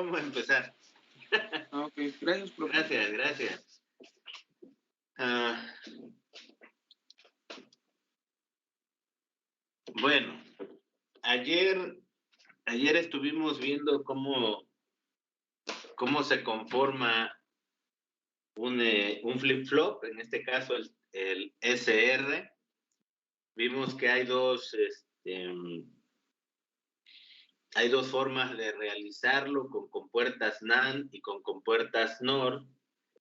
vamos a empezar. Ok, gracias, profe. Gracias. Bueno, ayer estuvimos viendo cómo se conforma un flip-flop, en este caso el SR. Vimos que hay dos formas de realizarlo, con compuertas NAND y con compuertas NOR,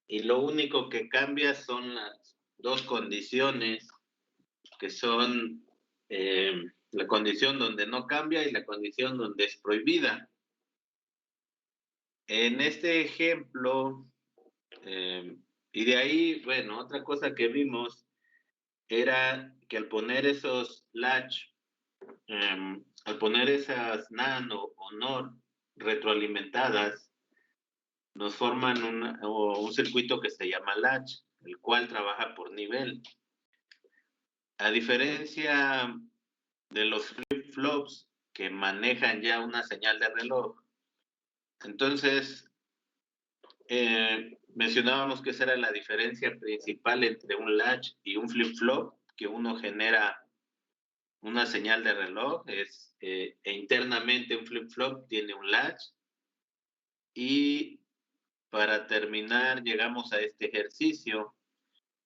y lo único que cambia son las dos condiciones, que son la condición donde no cambia y la condición donde es prohibida. En este ejemplo, y de ahí, bueno, otra cosa que vimos era que al poner esos latch, al poner esas NAND o NOR retroalimentadas, nos forman un circuito que se llama latch, el cual trabaja por nivel. A diferencia de los flip-flops que manejan ya una señal de reloj, entonces mencionábamos que esa era la diferencia principal entre un latch y un flip-flop, que uno genera una señal de reloj, e internamente un flip-flop tiene un latch. Y para terminar, llegamos a este ejercicio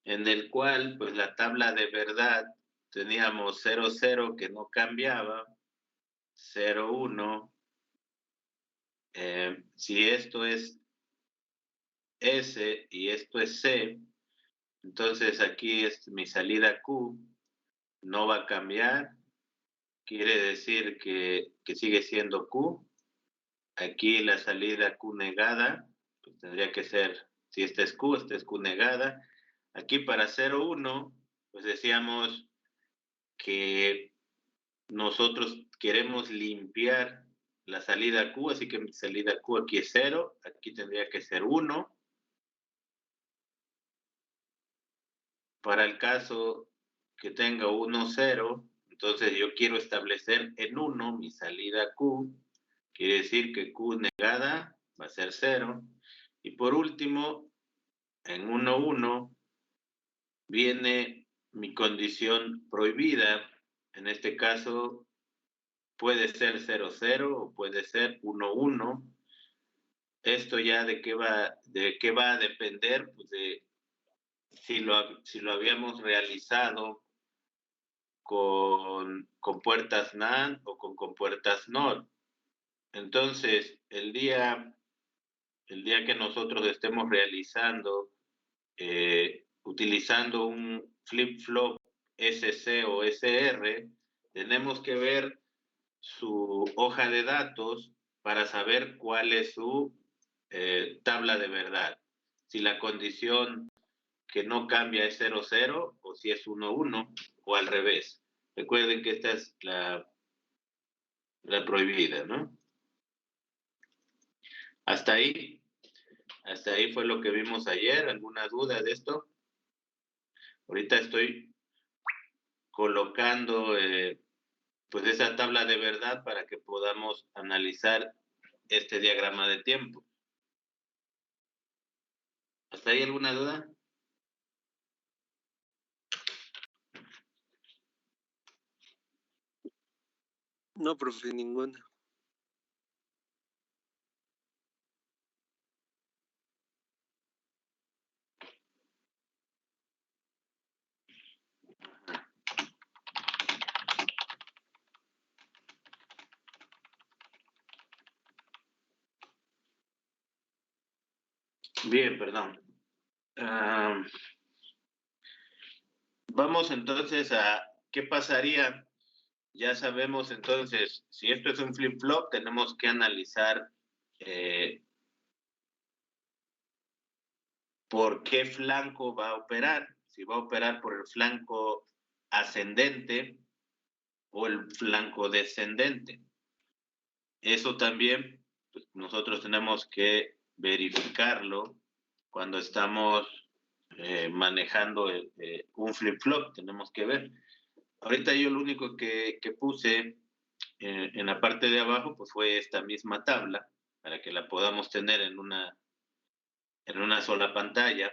en el cual, pues, la tabla de verdad teníamos 0, 0 que no cambiaba, 0, 1. Si esto es S y esto es C, entonces aquí es mi salida Q, no va a cambiar, quiere decir que sigue siendo Q. Aquí la salida Q negada, pues tendría que ser, si esta es Q negada. Aquí para 0, 1, pues decíamos que nosotros queremos limpiar la salida Q, así que mi salida Q aquí es 0, aquí tendría que ser 1. Para el caso que tenga 1, 0, entonces yo quiero establecer en 1 mi salida Q, quiere decir que Q negada va a ser 0. Y por último, en 1, 1, viene mi condición prohibida. En este caso, puede ser 0, 0 o puede ser 1, 1. Esto ya de qué va a depender, pues de si lo habíamos realizado con puertas NAND o con compuertas NOR. Entonces, el día que nosotros estemos realizando, utilizando un flip-flop SC o SR, tenemos que ver su hoja de datos para saber cuál es su tabla de verdad. Si la condición que no cambia es 0, 0 o si es 1, 1 o al revés. Recuerden que esta es la prohibida, ¿no? Hasta ahí fue lo que vimos ayer. ¿Alguna duda de esto? Ahorita estoy colocando pues esa tabla de verdad para que podamos analizar este diagrama de tiempo. ¿Hasta ahí alguna duda? No, profe, ninguna. Bien, perdón. Vamos entonces a qué pasaría. Ya sabemos entonces, si esto es un flip-flop, tenemos que analizar por qué flanco va a operar. Si va a operar por el flanco ascendente o el flanco descendente. Eso también, pues, nosotros tenemos que verificarlo cuando estamos manejando un flip-flop. Tenemos que ver. Ahorita yo lo único que puse en la parte de abajo, pues fue esta misma tabla, para que la podamos tener en una sola pantalla.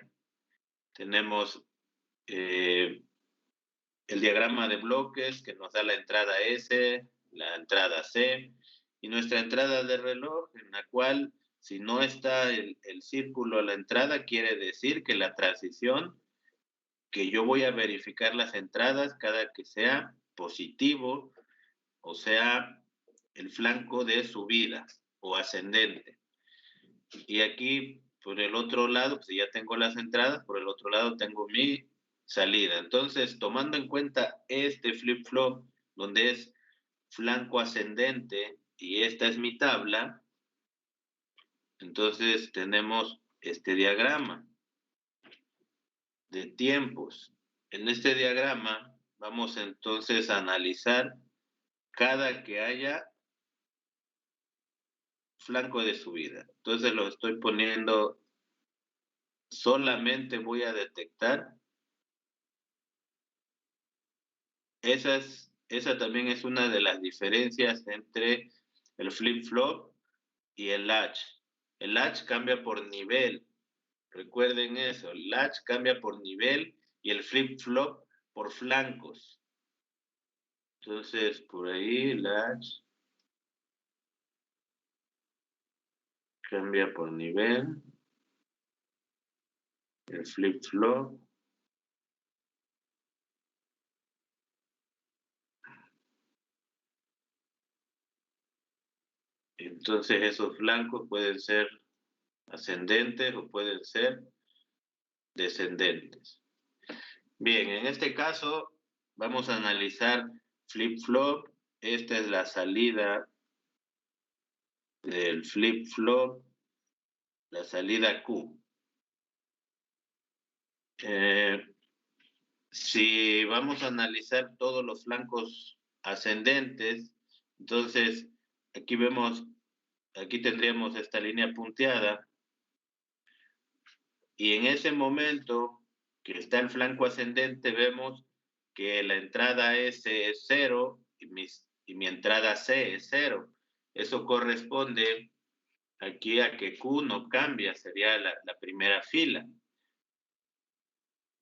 Tenemos el diagrama de bloques que nos da la entrada S, la entrada C y nuestra entrada de reloj, en la cual si no está el círculo a la entrada, quiere decir que la transición, que yo voy a verificar las entradas cada que sea positivo, o sea, el flanco de subida o ascendente. Y aquí, por el otro lado, pues ya tengo las entradas, por el otro lado tengo mi salida. Entonces, tomando en cuenta este flip-flop, donde es flanco ascendente, y esta es mi tabla, entonces tenemos este diagrama de tiempos. En este diagrama vamos entonces a analizar cada que haya flanco de subida. Entonces lo estoy poniendo, solamente voy a detectar. Esa también es una de las diferencias entre el flip-flop y el latch. El latch cambia por nivel. Recuerden eso, el latch cambia por nivel y el flip-flop por flancos. Entonces, por ahí, latch cambia por nivel. El flip-flop entonces esos flancos pueden ser ascendentes o pueden ser descendentes. Bien, en este caso vamos a analizar flip-flop. Esta es la salida del flip-flop, la salida Q. Si vamos a analizar todos los flancos ascendentes, entonces aquí tendríamos esta línea punteada, y en ese momento que está el flanco ascendente, vemos que la entrada S es 0 y mi entrada C es 0. Eso corresponde aquí a que Q no cambia, sería la primera fila.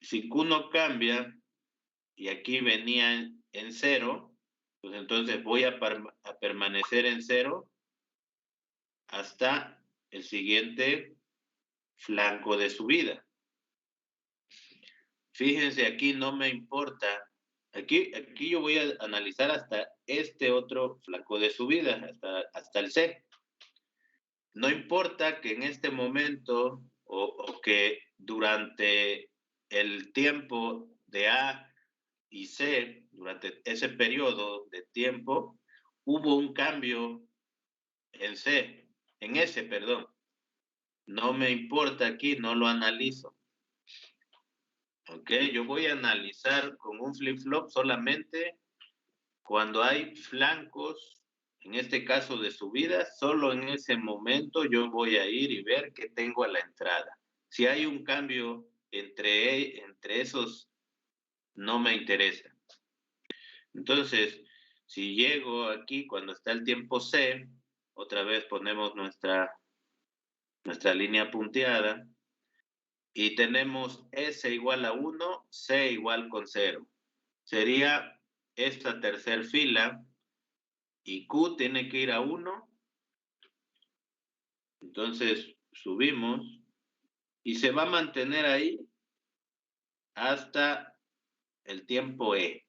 Si Q no cambia y aquí venía en 0, pues entonces voy a permanecer en 0 hasta el siguiente flanco de subida. Fíjense, aquí no me importa. Aquí yo voy a analizar hasta este otro flanco de subida, hasta el C. No importa que en este momento o que durante el tiempo de A y C, durante ese periodo de tiempo, hubo un cambio en C, en S, perdón. No me importa aquí, no lo analizo. Ok, yo voy a analizar con un flip-flop solamente cuando hay flancos, en este caso de subida, solo en ese momento yo voy a ir y ver qué tengo a la entrada. Si hay un cambio entre esos, no me interesa. Entonces, si llego aquí cuando está el tiempo C, otra vez ponemos nuestra línea punteada, y tenemos S igual a 1, C igual con 0. Sería esta tercera fila, y Q tiene que ir a 1. Entonces subimos y se va a mantener ahí hasta el tiempo E,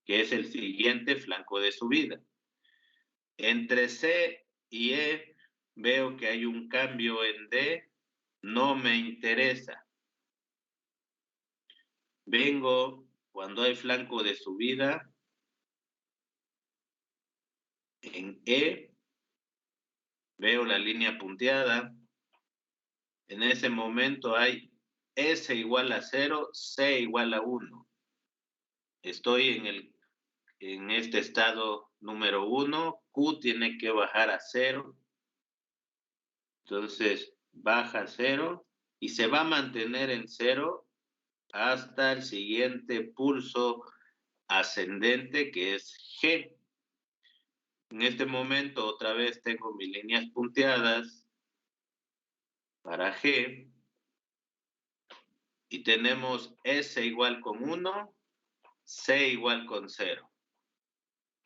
que es el siguiente flanco de subida. Entre C y E veo que hay un cambio en D, no me interesa. Vengo cuando hay flanco de subida en E, veo la línea punteada. En ese momento hay S igual a 0, C igual a 1. Estoy en este estado número 1, Q tiene que bajar a 0. Entonces baja a 0 y se va a mantener en 0 hasta el siguiente pulso ascendente, que es G. En este momento otra vez tengo mis líneas punteadas para G y tenemos S igual con 1, C igual con 0.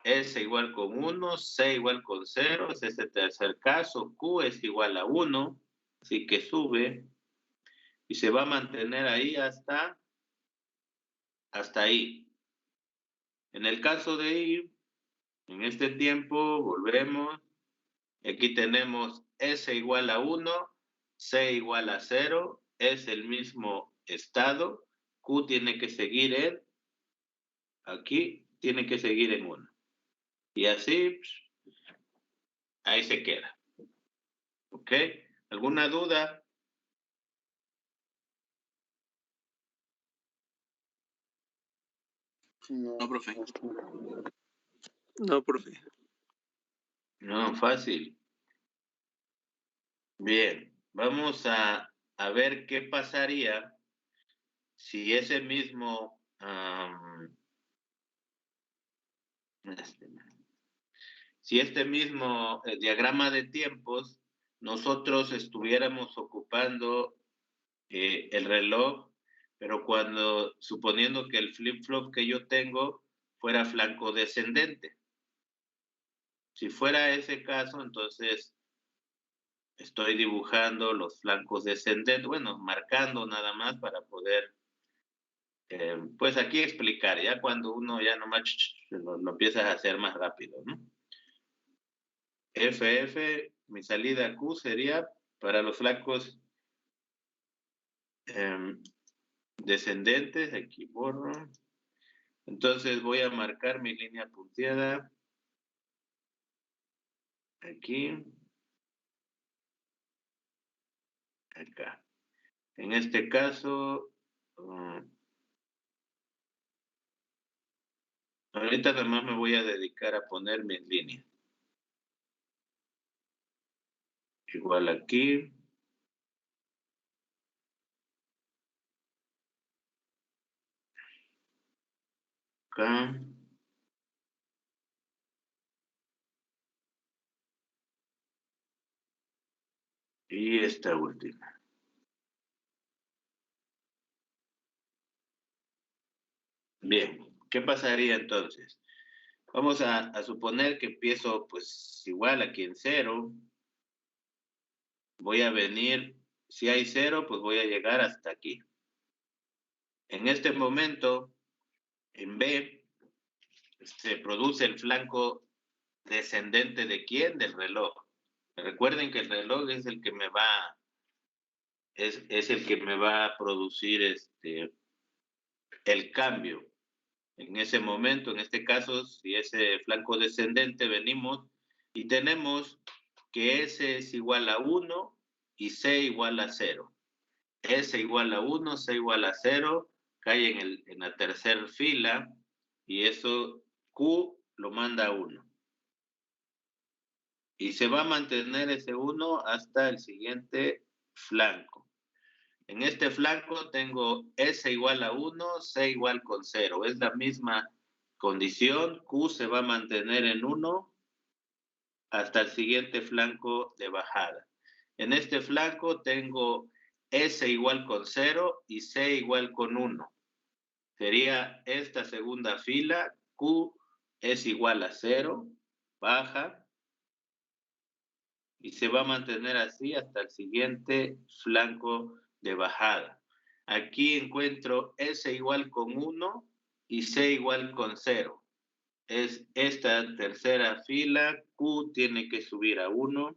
S igual con 1, C igual con 0, es este tercer caso, Q es igual a 1, así que sube y se va a mantener ahí hasta ahí. En el caso de I, en este tiempo volvemos, aquí tenemos S igual a 1, C igual a 0, es el mismo estado, Q tiene que seguir en, aquí tiene que seguir en 1. Y así, ahí se queda. ¿Ok? ¿Alguna duda? No, profe. No, profe. No, fácil. Bien, vamos a ver qué pasaría si ese mismo si este mismo diagrama de tiempos nosotros estuviéramos ocupando el reloj, pero suponiendo que el flip-flop que yo tengo fuera flanco descendente. Si fuera ese caso, entonces estoy dibujando los flancos descendentes, bueno, marcando nada más para poder, pues aquí explicar, ya cuando uno ya nomás lo empiezas a hacer más rápido, ¿no? FF, mi salida Q sería para los flancos descendentes, aquí borro. Entonces voy a marcar mi línea punteada, aquí, acá. En este caso, ahorita además me voy a dedicar a poner mis líneas. Igual aquí. Acá. Y esta última. Bien, ¿qué pasaría entonces? Vamos a suponer que empiezo pues igual aquí en 0. Voy a venir, si hay 0, pues voy a llegar hasta aquí. En este momento, en B, se produce el flanco descendente de quién? Del reloj. Recuerden que el reloj es el que me va, es el que me va a producir el cambio. En ese momento, en este caso, si ese flanco descendente venimos y tenemos que S es igual a 1 y C igual a 0. S igual a 1, C igual a 0, cae en la tercera fila y eso Q lo manda a 1. Y se va a mantener ese 1 hasta el siguiente flanco. En este flanco tengo S igual a 1, C igual con 0. Es la misma condición. Q se va a mantener en 1 hasta el siguiente flanco de bajada. En este flanco tengo S igual con 0 y C igual con 1. Sería esta segunda fila. Q es igual a 0, baja, y se va a mantener así hasta el siguiente flanco de bajada. Aquí encuentro S igual con 1 y C igual con 0. Es esta tercera fila, Q tiene que subir a 1,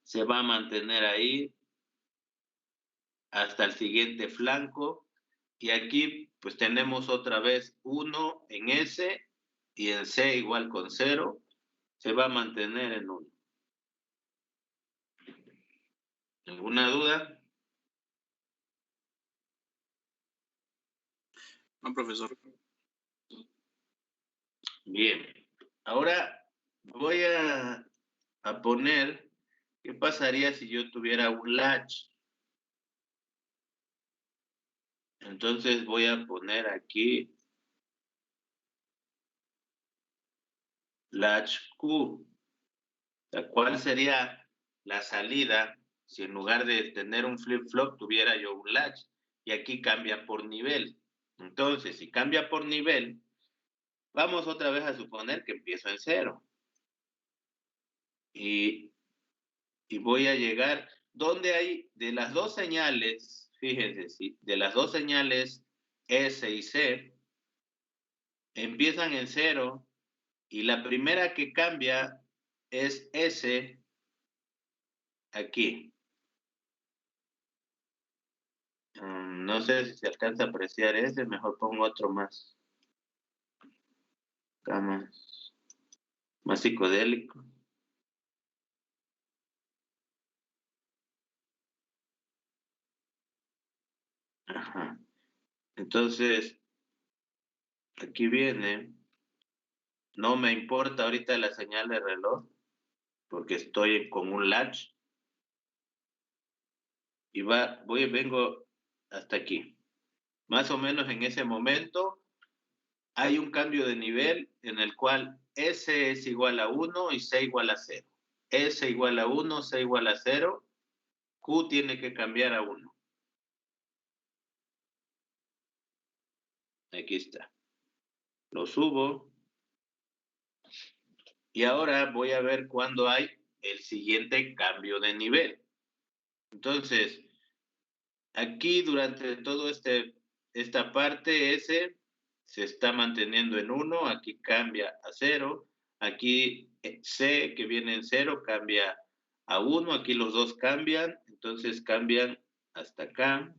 se va a mantener ahí hasta el siguiente flanco, y aquí pues tenemos otra vez 1 en S y en C igual con 0, se va a mantener en 1. ¿Alguna duda? No, profesor. Bien, ahora voy a poner qué pasaría si yo tuviera un latch. Entonces voy a poner aquí latch Q. ¿Cuál sería la salida si en lugar de tener un flip-flop tuviera yo un latch? Y aquí cambia por nivel. Entonces, si cambia por nivel, vamos otra vez a suponer que empiezo en 0. Y voy a llegar, donde hay de las dos señales, fíjense, ¿sí? De las dos señales S y C, empiezan en 0, y la primera que cambia es S aquí. No sé si se alcanza a apreciar ese, mejor pongo otro más. Acá más psicodélico. Ajá. Entonces, aquí viene, no me importa ahorita la señal de reloj, porque estoy con un latch, y vengo hasta aquí. Más o menos en ese momento hay un cambio de nivel en el cual S es igual a 1 y C igual a 0. S igual a 1, C igual a 0, Q tiene que cambiar a 1. Aquí está. Lo subo. Y ahora voy a ver cuándo hay el siguiente cambio de nivel. Entonces, aquí durante todo esta parte S se está manteniendo en 1, aquí cambia a 0, aquí C que viene en 0 cambia a 1, aquí los dos cambian, entonces cambian hasta acá.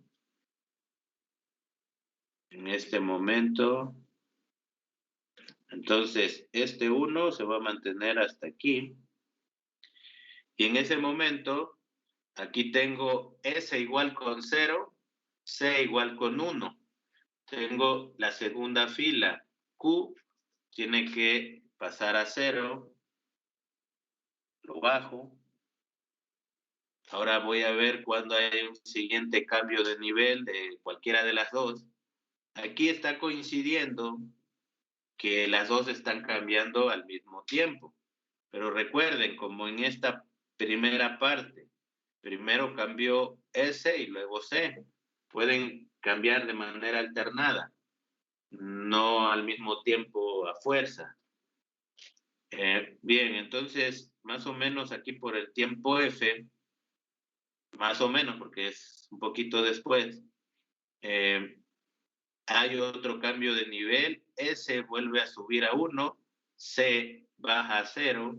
En este momento, entonces este 1 se va a mantener hasta aquí. Y en ese momento, aquí tengo S igual con 0, C igual con 1. Tengo la segunda fila. Q tiene que pasar a 0. Lo bajo. Ahora voy a ver cuando hay un siguiente cambio de nivel de cualquiera de las dos. Aquí está coincidiendo que las dos están cambiando al mismo tiempo. Pero recuerden, como en esta primera parte, primero cambió S y luego C. Pueden cambiar de manera alternada, no al mismo tiempo a fuerza. Bien, entonces, más o menos aquí por el tiempo F, más o menos porque es un poquito después, hay otro cambio de nivel, S vuelve a subir a 1, C baja a 0,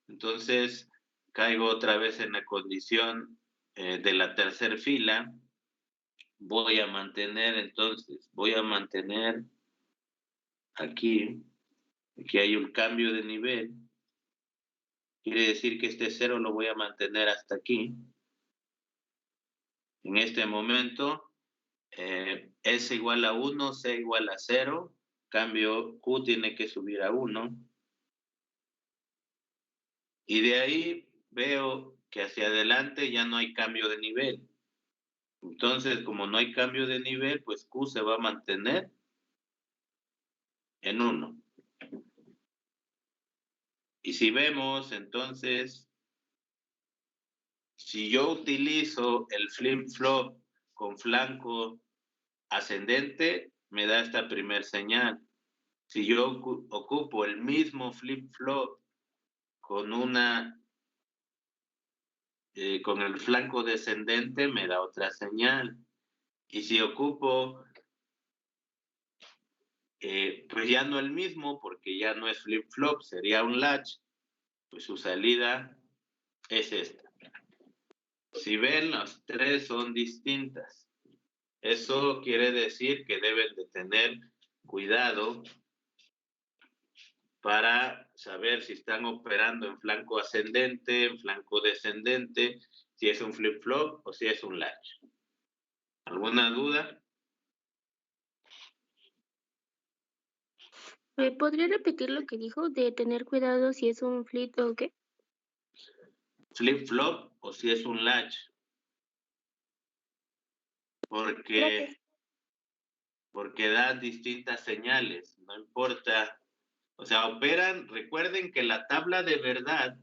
entonces caigo otra vez en la condición de la tercera fila. Voy a mantener aquí hay un cambio de nivel, quiere decir que este 0 lo voy a mantener hasta aquí. En este momento, S igual a 1, C igual a 0, cambio Q tiene que subir a 1. Y de ahí veo que hacia adelante ya no hay cambio de nivel. Entonces, como no hay cambio de nivel, pues Q se va a mantener en 1. Y si vemos, entonces, si yo utilizo el flip-flop con flanco ascendente, me da esta primer señal. Si yo ocupo el mismo flip-flop con con el flanco descendente, me da otra señal. Y si ocupo, pues ya no el mismo, porque ya no es flip-flop, sería un latch, pues su salida es esta. Si ven, las tres son distintas. Eso quiere decir que deben de tener cuidado para saber si están operando en flanco ascendente, en flanco descendente, si es un flip-flop o si es un latch. ¿Alguna duda? ¿Podría repetir lo que dijo de tener cuidado si es un flip o qué? Flip-flop o si es un latch. Gracias. Porque dan distintas señales. No importa O sea, operan, recuerden que la tabla de verdad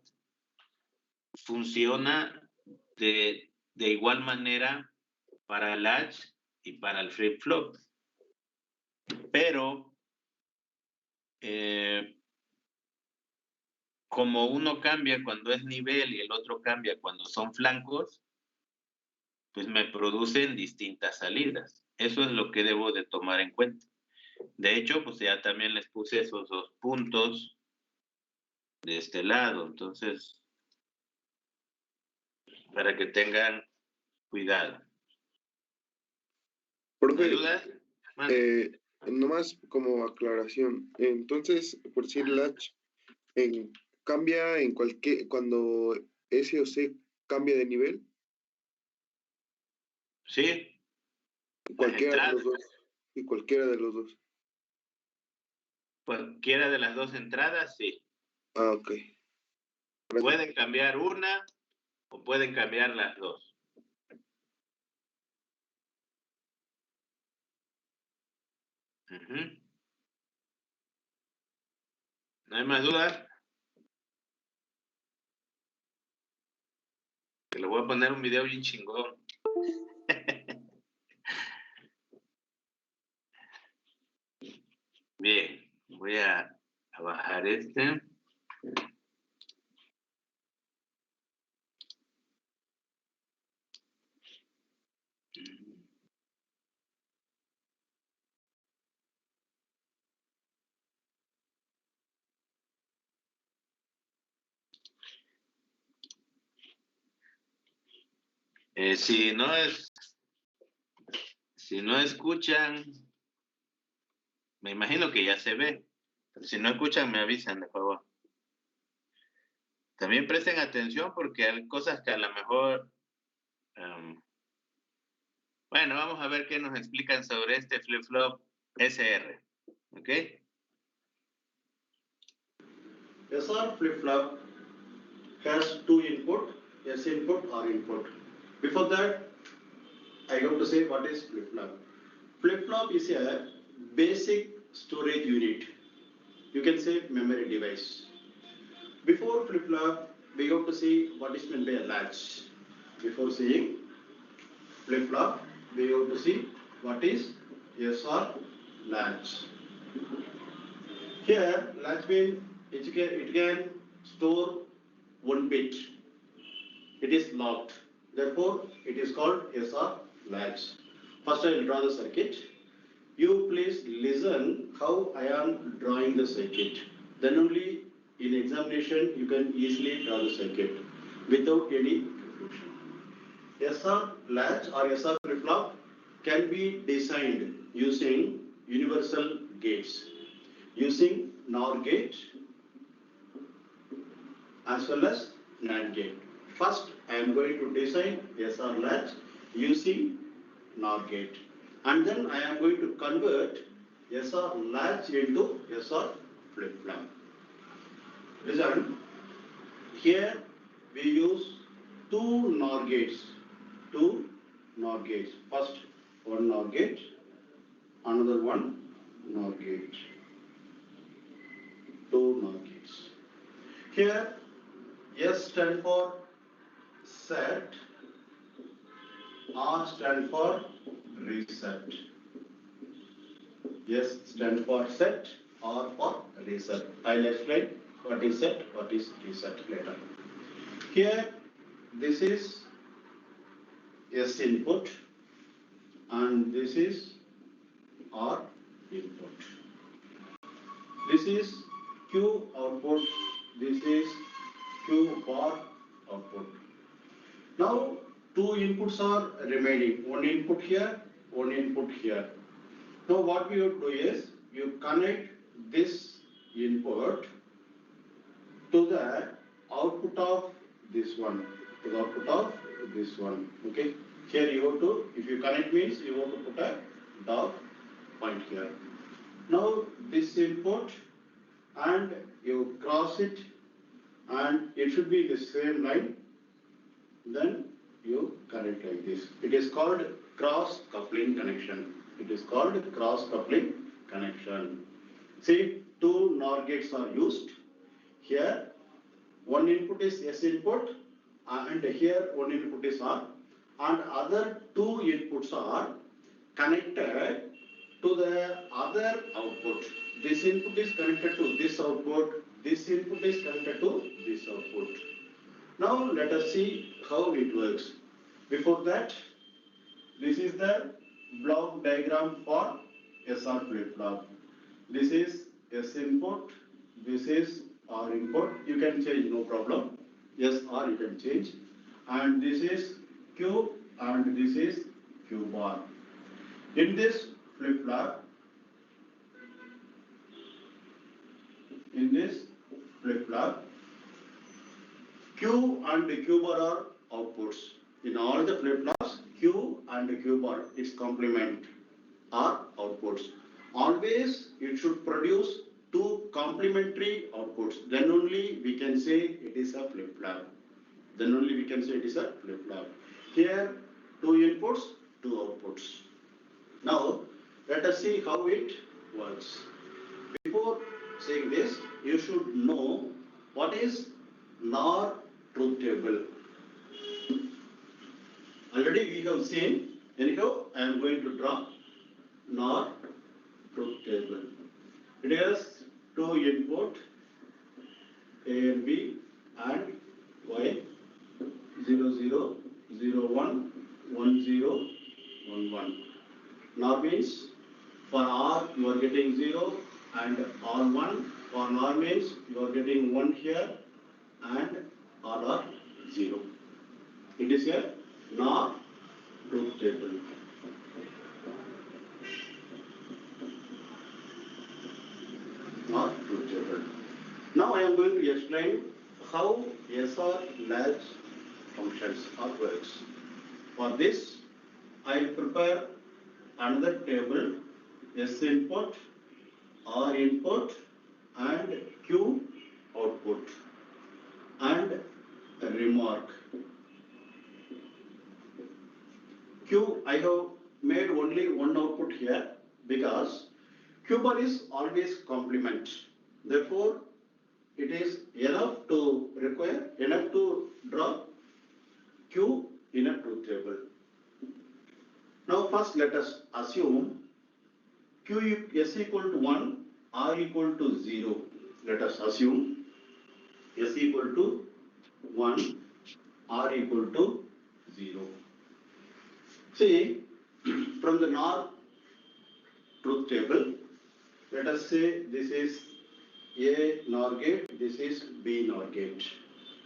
funciona de igual manera para el latch y para el flip-flop. Pero como uno cambia cuando es nivel y el otro cambia cuando son flancos, pues me producen distintas salidas. Eso es lo que debo de tomar en cuenta. De hecho, pues ya también les puse esos 2 puntos de este lado. Entonces, para que tengan cuidado. Profe, ¿Ayudas? nomás como aclaración, entonces, por decir latch, cambia en cuando S o C cambia de nivel, Sí. cualquiera de los dos, y cualquiera de los dos. Cualquiera de las 2 entradas, sí. Ah, ok. Gracias. Pueden cambiar una o pueden cambiar las 2. ¿No hay más dudas? Que le voy a poner un video bien chingón. Bien, voy a bajar este. Si no escuchan, me imagino que ya se ve. Pero si no escuchan, me avisan, de favor. También presten atención porque hay cosas que a lo mejor... bueno, vamos a ver qué nos explican sobre este flip-flop SR. ¿Ok? SR flip-flop has 2 input, S input or input. Before that, I have to say what is flip-flop. Flip-flop is a basic storage unit. You can say memory device. Before flip-flop, we have to see what is meant by a latch. Before seeing flip-flop, we have to see what is SR latch. Here, latch means it can store 1 bit. It is locked. Therefore, it is called SR latch. First, I will draw the circuit. You please listen how I am drawing the circuit. Then only in examination you can easily draw the circuit without any confusion. SR latch or SR flip-flop can be designed using universal gates, using NOR gate as well as NAND gate. First, I am going to design SR latch using NOR gate, and then I am going to convert SR latch into SR flip-flop. Listen, here we use 2 NOR gates. First, one NOR gate, another one NOR gate. 2 NOR gates. Here, S stand for set, R stand for reset. S stand for set, R for reset. I'll explain what is set, what is reset later. Here, this is S input and this is R input. This is Q output, this is Q bar output. Now, 2 inputs are remaining, 1 input here, 1 input here. Now, what we have to do is, you connect this input to the output of this one, okay? Here you have to, if you connect means, you have to put a dot point here. Now, this input, and you cross it, and it should be the same line, then you connect like this. It is called cross coupling connection. See, two NOR gates are used. Here, one input is S input, and here one input is R, and other two inputs are connected to the other output. This input is connected to this output, this input is connected to this output. Now let us see how it works. Before that, this is the block diagram for SR flip-flop. This is S input, this is R input. You can change, no problem. Yes, R you can change. And this is Q and this is Q bar. In this flip-flop, Q and Q bar are outputs. In all the flip-flops, Q and Q bar is complement are outputs. Always it should produce two complementary outputs. Then only we can say it is a flip-flop. Here, two inputs, two outputs. Now, let us see how it works. Before saying this, you should know what is NOR truth table. Already we have seen, anyhow, I am going to draw NOR truth table. It has two input, A and B, and Y, 0, 0, 0, 1, 1, 0, 1, 1. NOR means for R you are getting 0 and R1. For NOR means you are getting 1 here and R are 0. It is a NOR truth table. NOR truth table. Now I am going to explain how SR latch functions or works. For this, I will prepare another table, S input, R input, and Q output. And a remark. Q, I have made only one output here because Q bar is always complement. Therefore, it is enough to draw Q in a truth table. Now first let us assume Q S equal to 1, R equal to 0. Let us assume S equal to 1, R equal to 0. See, from the NOR truth table, let us say this is A NOR gate, this is B NOR gate.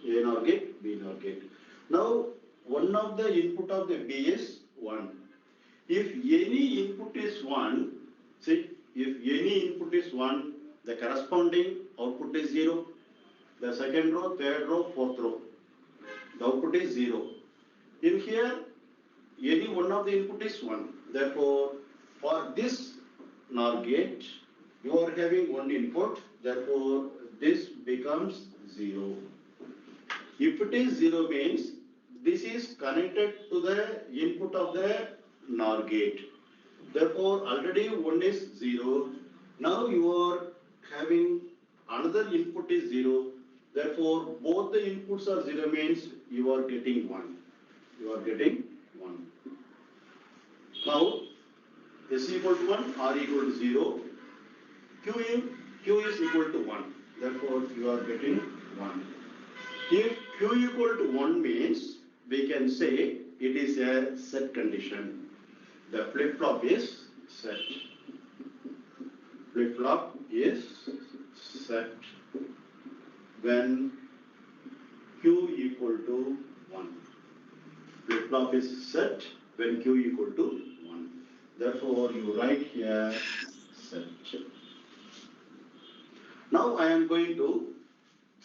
A NOR gate, B NOR gate. Now, one of the input of the B is 1. If any input is 1, see, if any input is 1, the corresponding output is 0. The second row, third row, fourth row, the output is 0. In here, any one of the input is 1. Therefore, for this NOR gate, you are having one input. Therefore, this becomes 0. If it is 0 means, this is connected to the input of the NOR gate. Therefore, already one is 0. Now you are having another input is 0. Therefore, both the inputs are 0 means you are getting 1. Now, S equal to 1, R equal to 0. Q is equal to 1. Therefore, you are getting 1. If Q equal to 1 means, we can say it is a set condition. The flip-flop is set. Flip-flop is set when Q equal to 1. Flip-flop is set when Q equal to 1. Therefore, you write here set. Now I am going to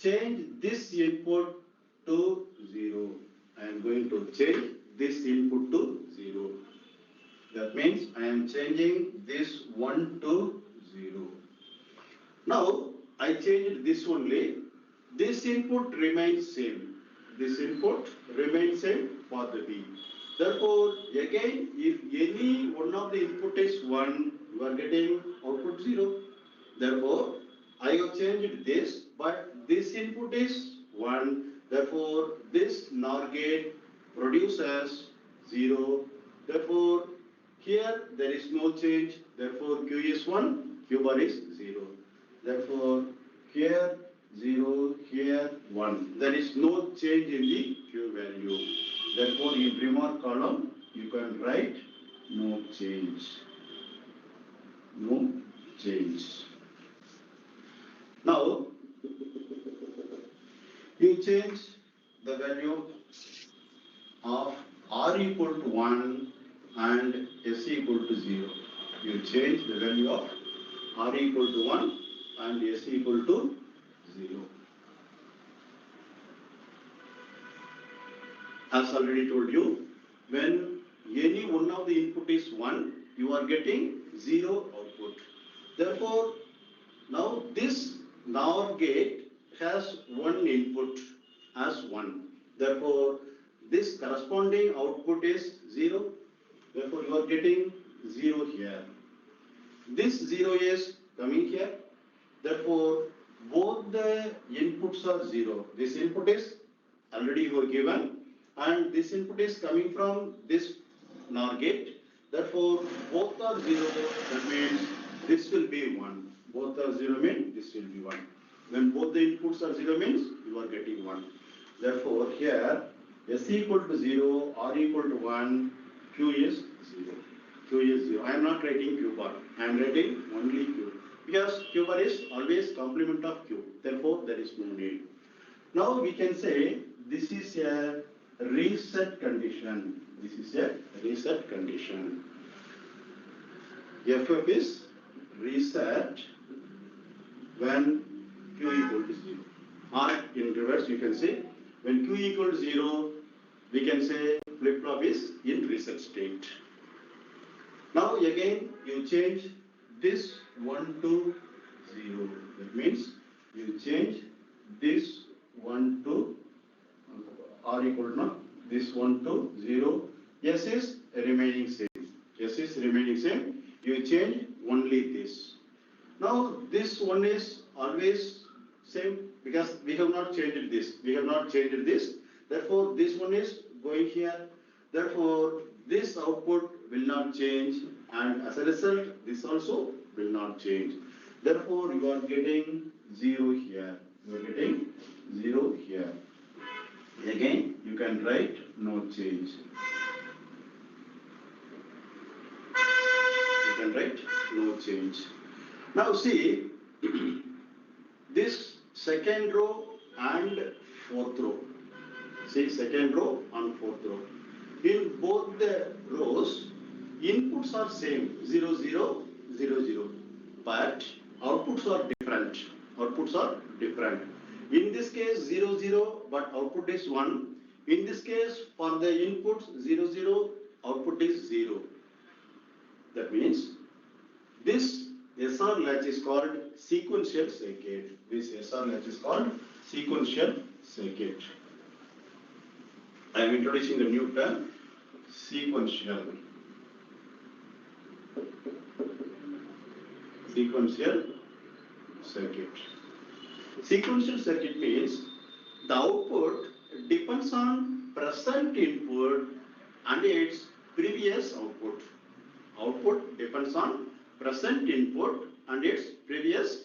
change this input to 0. I am going to change this input to 0. That means I am changing this 1 to 0. Now I changed this only. This input remains same. This input remains same for the B. Therefore, again, if any one of the input is 1, you are getting output 0. Therefore, I have changed this, but this input is 1. Therefore, this NOR gate produces 0. Therefore, here there is no change. Therefore, Q is 1, Q bar is 0. Therefore, here 0, here 1. There is no change in the Q value. Therefore, in remark column, you can write no change. No change. Now, you change the value of R equal to 1 and S equal to 0. You change the value of R equal to 1 and S equal to 0. As already told you, when any one of the input is 1, you are getting 0 output. Therefore, now this NOR gate has one input as 1. Therefore, this corresponding output is 0. Therefore, you are getting 0 here. This 0 is coming here. Therefore, both the inputs are 0. This input is already you were given, and this input is coming from this NOR gate. Therefore, both are 0. That means this will be 1. Both are 0 means this will be 1. When both the inputs are 0 means you are getting 1. Therefore, here S equal to 0, R equal to 1, Q is 0. Q is 0. I am not writing Q bar. I am writing only Q. Because Q bar is always complement of Q. Therefore, there is no need. Now we can say this is a reset condition. This is a reset condition. FF is reset when Q equal to 0. Or in reverse, you can say when Q equal to 0, we can say flip-flop is in reset state. Now again, you change this 1 to 0. That means you change this 1 to R equal to now, this 1 to 0. S is remaining same. S is remaining same. You change only this. Now this one is always same because we have not changed this. We have not changed this. Therefore, this one is going here. Therefore, this output will not change, and as a result, this also will not change. Therefore, you are getting 0 here. You are getting 0 here. Again, you can write no change. You can write no change. Now see, this second row and fourth row. See, second row and fourth row. In both the rows, inputs are same, 0, 0, 0, 0. But outputs are different. Outputs are different. In this case, 0, 0, but output is 1. In this case, for the inputs 0, 0, output is 0. That means this SR latch is called sequential circuit. This SR latch is called sequential circuit. I am introducing the new term, sequential. Sequential circuit. Sequential circuit means the output depends on present input and its previous output. Output depends on present input and its previous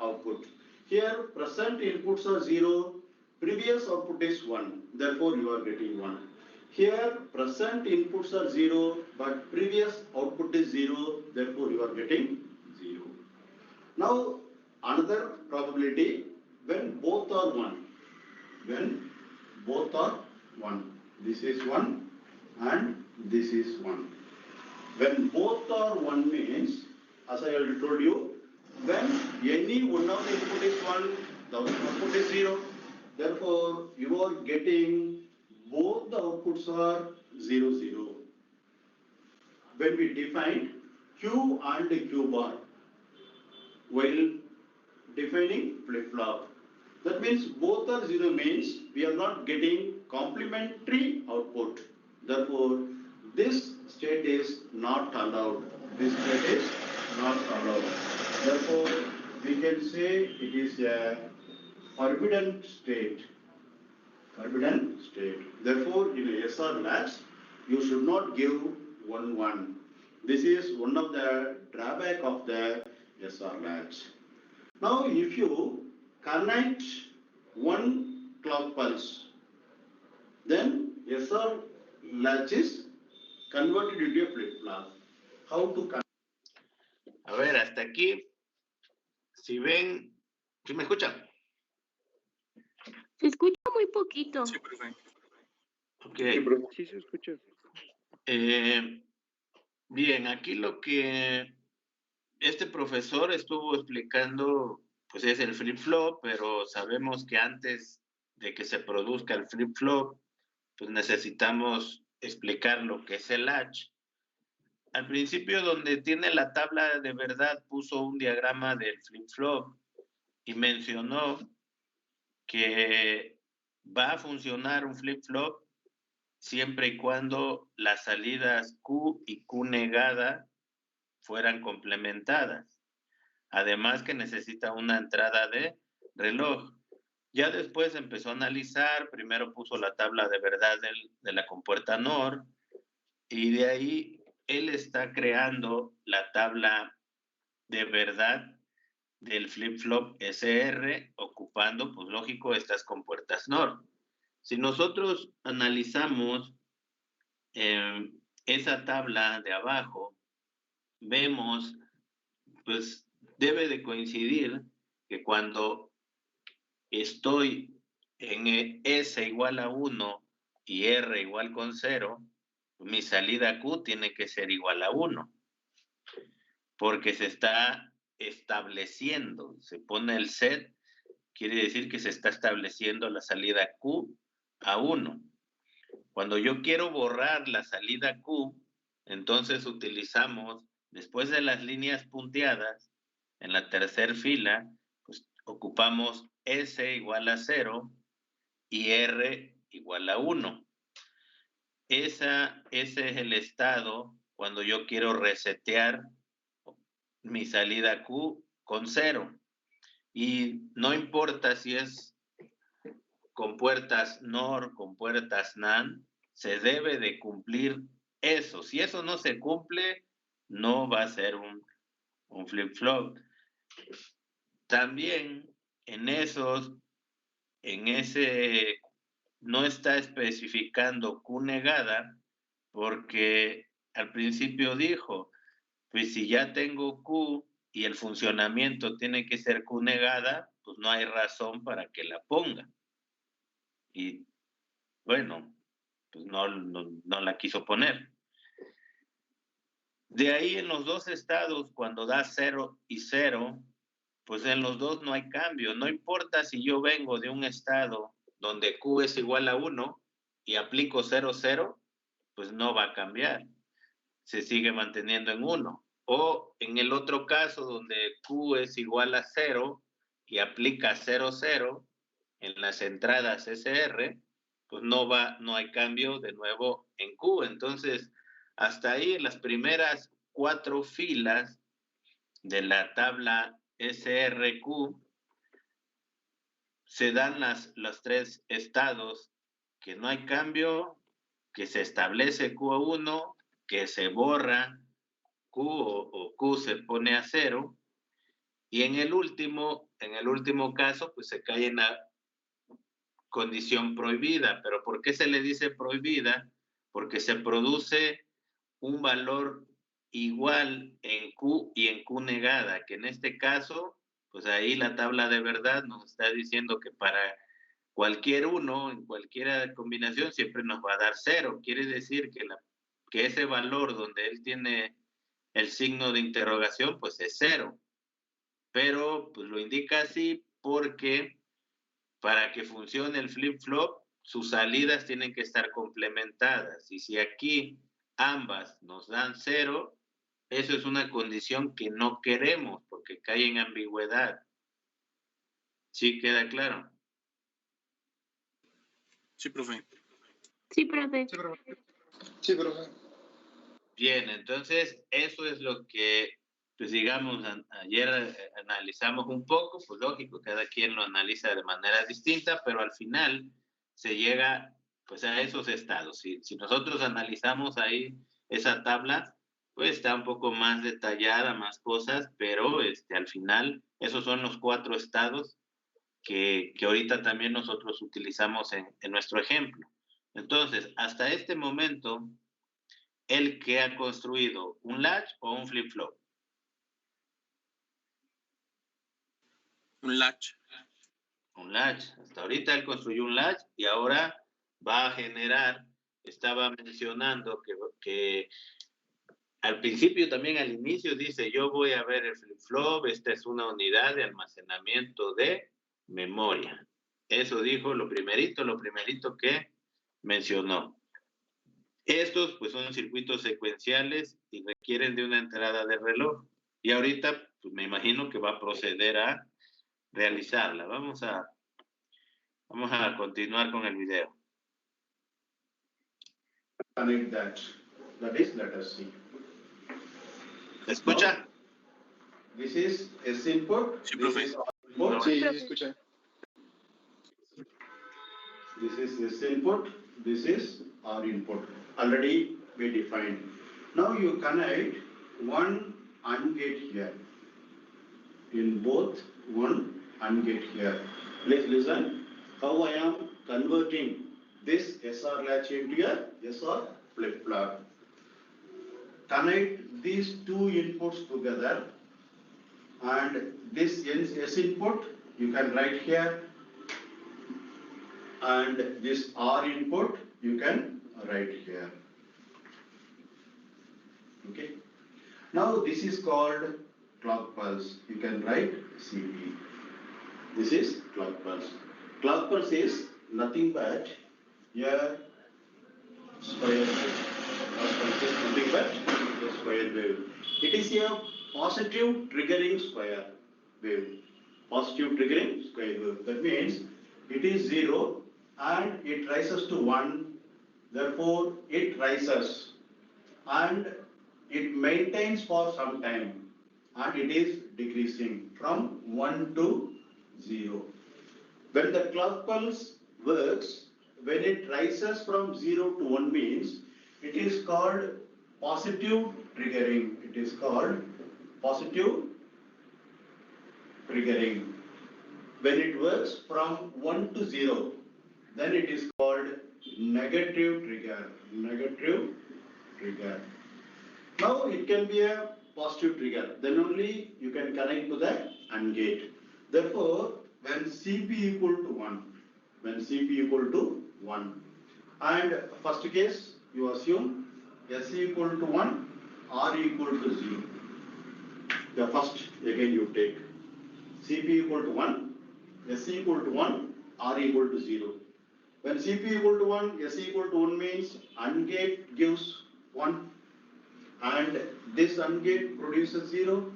output. Here present inputs are 0, previous output is 1, therefore you are getting 1. Here present inputs are 0, but previous output is 0, therefore you are getting 0. Now another probability, when both are 1. When both are 1. This is 1 and this is 1. When both are 1 means, as I already told you, when any one of the input is 1, the output is 0. Therefore, you are getting both the outputs are 0, 0. When we define Q and Q bar while defining flip-flop, that means both are 0 means we are not getting complementary output. Therefore, this state is not allowed. This state is not allowed. Therefore, we we can say it is a forbidden state. Forbidden state. Therefore, in a SR latch, you should not give 1, 1. This is one of the drawback of the SR latch. Now, if you connect one clock pulse, then SR latch is converted into a flip-flop. How to connect? A ver, hasta aquí, si ven, ¿sí me escuchan? Se escucha muy poquito. Sí, profe. Ok. Sí, profe. Sí se escucha. Bien, aquí lo que este profesor estuvo explicando, pues es el flip-flop, pero sabemos que antes de que se produzca el flip-flop, pues necesitamos explicar lo que es el latch. Al principio, donde tiene la tabla de verdad, puso un diagrama del flip-flop y mencionó que va a funcionar un flip-flop siempre y cuando las salidas Q y Q negada fueran complementadas. Además que necesita una entrada de reloj. Ya después empezó a analizar, primero puso la tabla de verdad de la compuerta NOR y de ahí él está creando la tabla de verdad del flip-flop SR ocupando, pues lógico, estas compuertas NOR. Si nosotros analizamos esa tabla de abajo, vemos, pues debe de coincidir que cuando estoy en S igual a 1 y R igual con 0, mi salida Q tiene que ser igual a 1, porque se está estableciendo, se pone el set, quiere decir que se está estableciendo la salida Q a 1. Cuando yo quiero borrar la salida Q, entonces utilizamos, después de las líneas punteadas, en la tercera fila, pues ocupamos S igual a 0 y R igual a 1. Ese es el estado cuando yo quiero resetear mi salida Q con 0. Y no importa si es compuertas NOR, compuertas NAND, se debe de cumplir eso. Si eso no se cumple, no va a ser un flip-flop. También en ese no está especificando Q negada porque al principio dijo, pues si ya tengo Q y el funcionamiento tiene que ser Q negada, pues no hay razón para que la ponga. Y bueno, pues no la quiso poner. De ahí en los dos estados, cuando da 0 y 0, pues en los dos no hay cambio. No importa si yo vengo de un estado donde Q es igual a 1 y aplico 0, 0, pues no va a cambiar. Se sigue manteniendo en 1. O en el otro caso donde Q es igual a 0 y aplica 0, 0 en las entradas SR, pues no hay cambio de nuevo en Q. Entonces, hasta ahí en las primeras 4 filas de la tabla SRQ se dan los 3 estados que no hay cambio, que se establece Q1, que se borra Q o Q se pone a 0, y en el último caso, pues se cae en la condición prohibida. ¿Pero por qué se le dice prohibida? Porque se produce un valor igual en Q y en Q negada, que en este caso, pues ahí la tabla de verdad nos está diciendo que para cualquier uno, en cualquier combinación, siempre nos va a dar 0. Quiere decir que ese valor donde él tiene el signo de interrogación, pues es 0. Pero pues lo indica así porque para que funcione el flip-flop, sus salidas tienen que estar complementadas. Y si aquí ambas nos dan 0, eso es una condición que no queremos porque cae en ambigüedad. ¿Sí queda claro? Sí, profe. Sí, profe. Sí, profe. Sí, profe. Bien, entonces eso es lo que pues digamos, ayer analizamos un poco, pues lógico, cada quien lo analiza de manera distinta, pero al final se llega pues a esos estados. Si nosotros analizamos ahí esa tabla, pues está un poco más detallada, más cosas, pero al final esos son los 4 estados que ahorita también nosotros utilizamos en nuestro ejemplo. Entonces, hasta este momento, ¿el que ha construido un latch o un flip-flop? Un latch. Un latch. Hasta ahorita él construyó un latch y ahora va a generar, estaba mencionando que al principio también al inicio dice, yo voy a ver el flip-flop, esta es una unidad de almacenamiento de memoria. Eso dijo lo primerito que mencionó. Estos pues son circuitos secuenciales y requieren de una entrada de reloj. Y ahorita pues me imagino que va a proceder a realizarla. Vamos a continuar con el video. Connect that. That is, let us see. ¿Se escucha? This is S input. Sí, This profe. is R input. Sí, se escucha. This is S input. This is R input. Already we defined. Now you connect one AND gate here. In both one AND gate here. Please listen how I am converting this SR latch into a SR flip-flop. Connect these 2 inputs together, and this S input you can write here, and this R input you can write here. Okay. Now this is called clock pulse. You can write CP. This is clock pulse. Clock pulse is nothing but a square wave. Clock pulse is nothing but a square wave. It is a positive triggering square wave. Positive triggering square wave. That means it is 0 and it rises to 1. Therefore, it rises and it maintains for some time and it is decreasing from 1 to 0. When the clock pulse works, when it rises from 0 to 1 means it is called positive triggering. It is called positive triggering. When it works from 1 to 0, then it is called negative trigger. Negative trigger. Now it can be a positive trigger. Then only you can connect to the AND gate. Therefore, when CP equal to 1, and first case you assume S equal to 1, R equal to 0. The first again you take CP equal to 1, S equal to 1, R equal to 0. When CP equal to 1, S equal to 1 means AND gate gives 1 and this AND gate produces 0.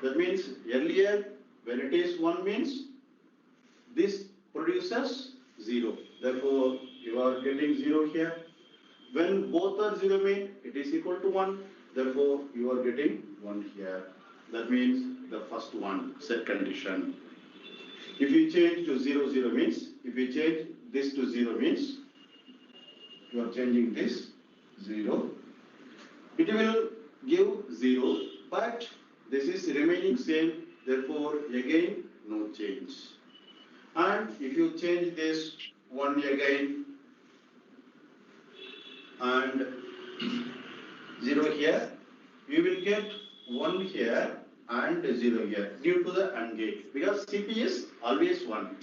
That means earlier when it is 1 means this produces 0. Therefore, you are getting 0 here. When both are 0 mean it is equal to 1. Therefore, you are getting 1 here. That means the first one, set condition. If you change to 0, 0 means, if you change this to 0 means, you are changing this 0. It will give 0, but this is remaining same. Therefore, again, no change. And if you change this 1 again and 0 here, you will get 1 here and 0 here due to the AND gate, because CP is always 1.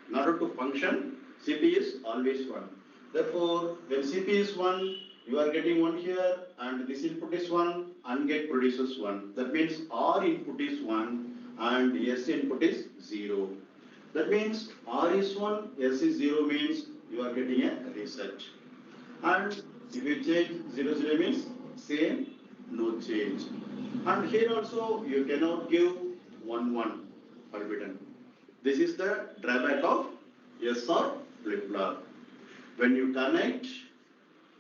In order to function, CP is always 1. Therefore, when CP is 1, you are getting 1 here and this input is 1, AND gate produces 1. That means R input is 1 and S input is 0. That means R is 1, S is 0 means you are getting a reset. And if you change 0, 0 means same, no change. And here also you cannot give 1, 1, forbidden. This is the drawback of SR flip-flop. When you connect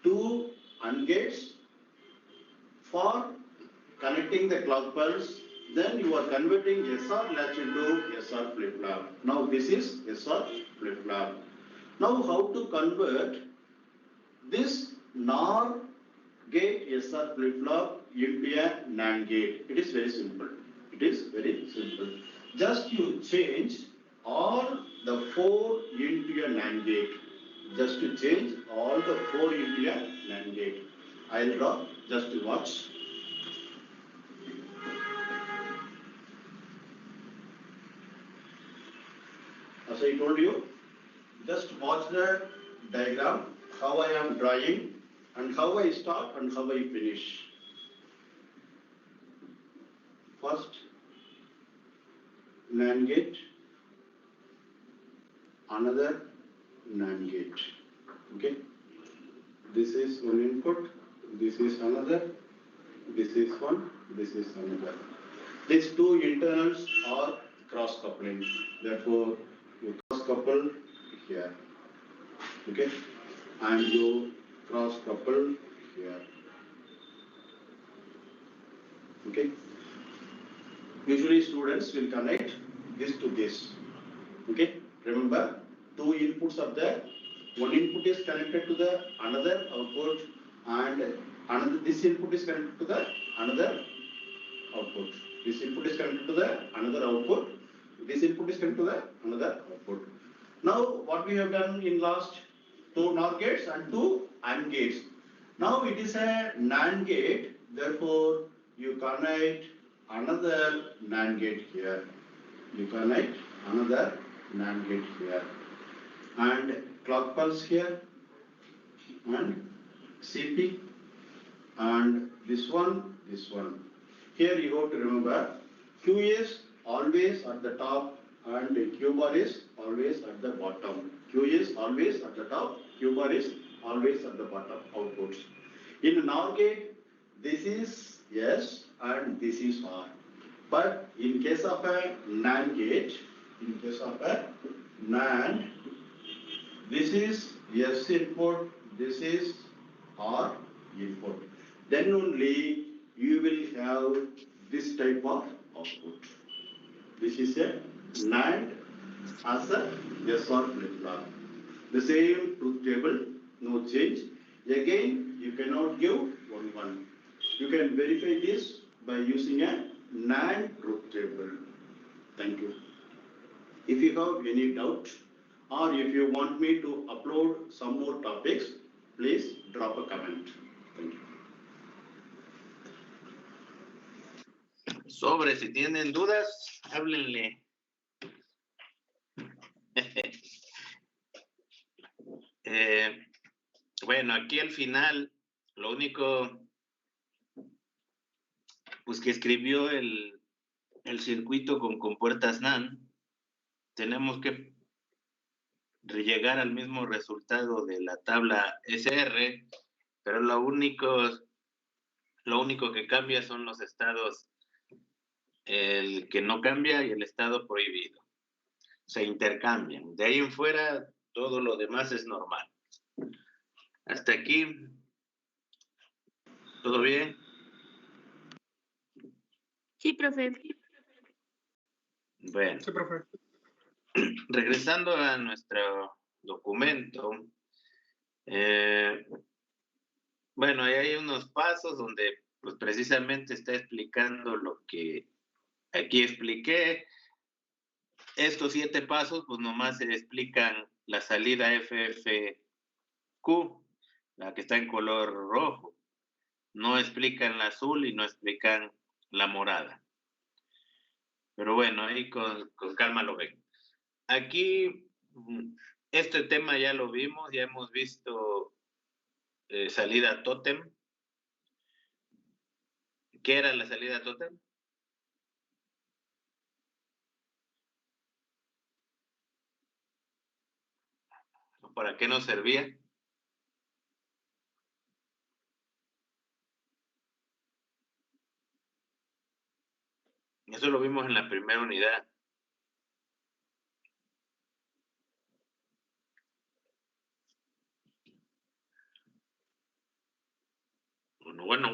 two AND gates, for connecting the clock pulse, then you are converting SR latch into SR flip-flop. Now this is SR flip-flop. Now how to convert this NOR gate SR flip-flop into a NAND gate? It is very simple. It is very simple. Just you change all the 4 into a NAND gate. Just to change all the 4 into a NAND gate. I'll draw, just to watch. As I told you, just watch the diagram, how I am drawing and how I start and how I finish. First, NAND gate, another NAND gate. Okay, this is one input, this is another, this is one, this is another. These two internals are cross coupling. Therefore, you cross couple here. Okay, and you cross couple here. Okay. Usually students will connect this to this. Okay. Remember, two inputs are there. One input is connected to the another output, and another this input is connected to the another output. This input is connected to the another output. This input is connected to the another output. Now, what we have done in last 2 NOR gates and 2 AND gates. Now it is a NAND gate. Therefore, you connect another NAND gate here. You connect another NAND gate here. And clock pulse here. And CP. And this one, this one. Here you have to remember, Q is always at the top and Q bar is always at the bottom. Q is always at the top, Q bar is always at the bottom outputs. In NOR gate, this is S and this is R. But in case of a NAND gate, this is S input, this is R input. Then only you will have this type of output. This is a NAND as a SR flip-flop. The same truth table, no change. Again, you cannot give 1, 1. You can verify this by using a NAND truth table. Thank you. If you have any doubt or if you want me to upload some more topics, please drop a comment. Thank you. Sobre, si tienen dudas, háblenle. Bueno, aquí al final, lo único pues que escribió el circuito con compuertas NAND, tenemos que llegar al mismo resultado de la tabla SR, pero lo único que cambia son los estados, el que no cambia y el estado prohibido. Se intercambian. De ahí en fuera, todo lo demás es normal. Hasta aquí, ¿todo bien? Sí, profe. Bueno. Sí, profe. Regresando a nuestro documento, bueno, ahí hay unos pasos donde pues precisamente está explicando lo que aquí expliqué. Estos 7 pasos pues nomás se explican la salida FFQ, la que está en color rojo. No explican la azul y no explican la morada. Pero bueno, ahí con calma lo ven. Aquí, este tema ya lo vimos, ya hemos visto salida tótem. ¿Qué era la salida tótem? ¿Para qué nos servía? Eso lo vimos en la primera unidad. Bueno.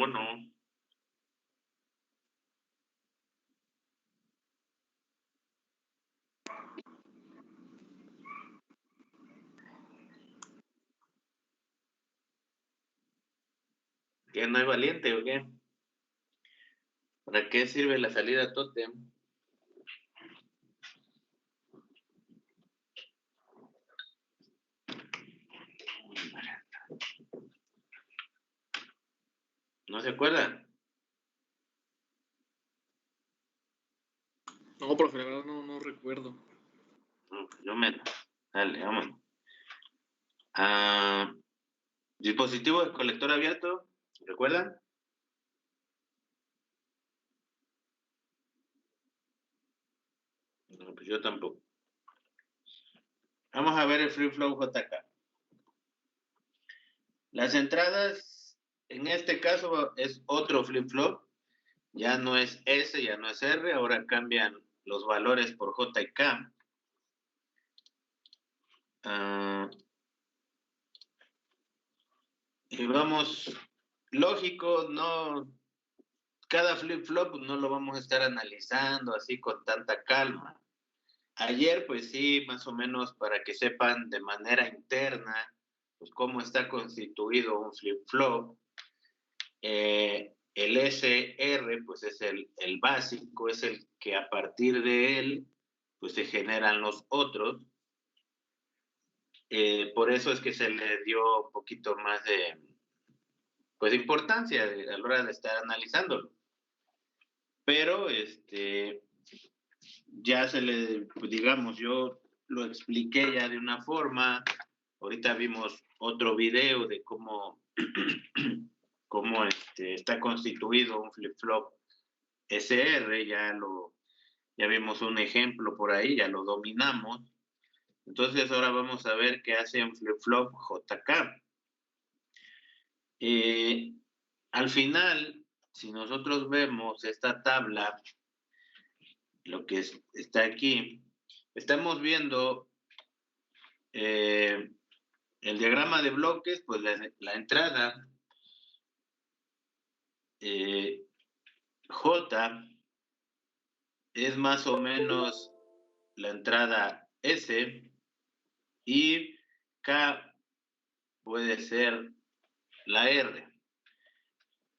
¿Que no es valiente o qué? ¿Para qué sirve la salida tótem? ¿No se acuerdan? No, profe, la verdad no recuerdo. No, pues yo menos. Dale, vámonos. Dispositivo de colector abierto, ¿recuerdan? No, pues yo tampoco. Vamos a ver el free flow JK. Las entradas, en este caso, es otro flip flop. Ya no es S, ya no es R, ahora cambian los valores por J y K. Y vamos, lógico, no, cada flip flop no lo vamos a estar analizando así con tanta calma. Ayer, pues sí, más o menos para que sepan de manera interna, pues cómo está constituido un flip flop. El SR, pues es el básico, es el que a partir de él, pues se generan los otros. Por eso es que se le dio un poquito más de, pues, importancia a la hora de estar analizándolo. Pero, ya se le, pues, digamos, yo lo expliqué ya de una forma. Ahorita vimos otro video de cómo, cómo está constituido un flip-flop SR, ya vimos un ejemplo por ahí, ya lo dominamos. Entonces ahora vamos a ver qué hace un flip-flop JK. Al final, si nosotros vemos esta tabla, lo que está aquí, estamos viendo el diagrama de bloques, pues la entrada J es más o menos la entrada S y K puede ser la R.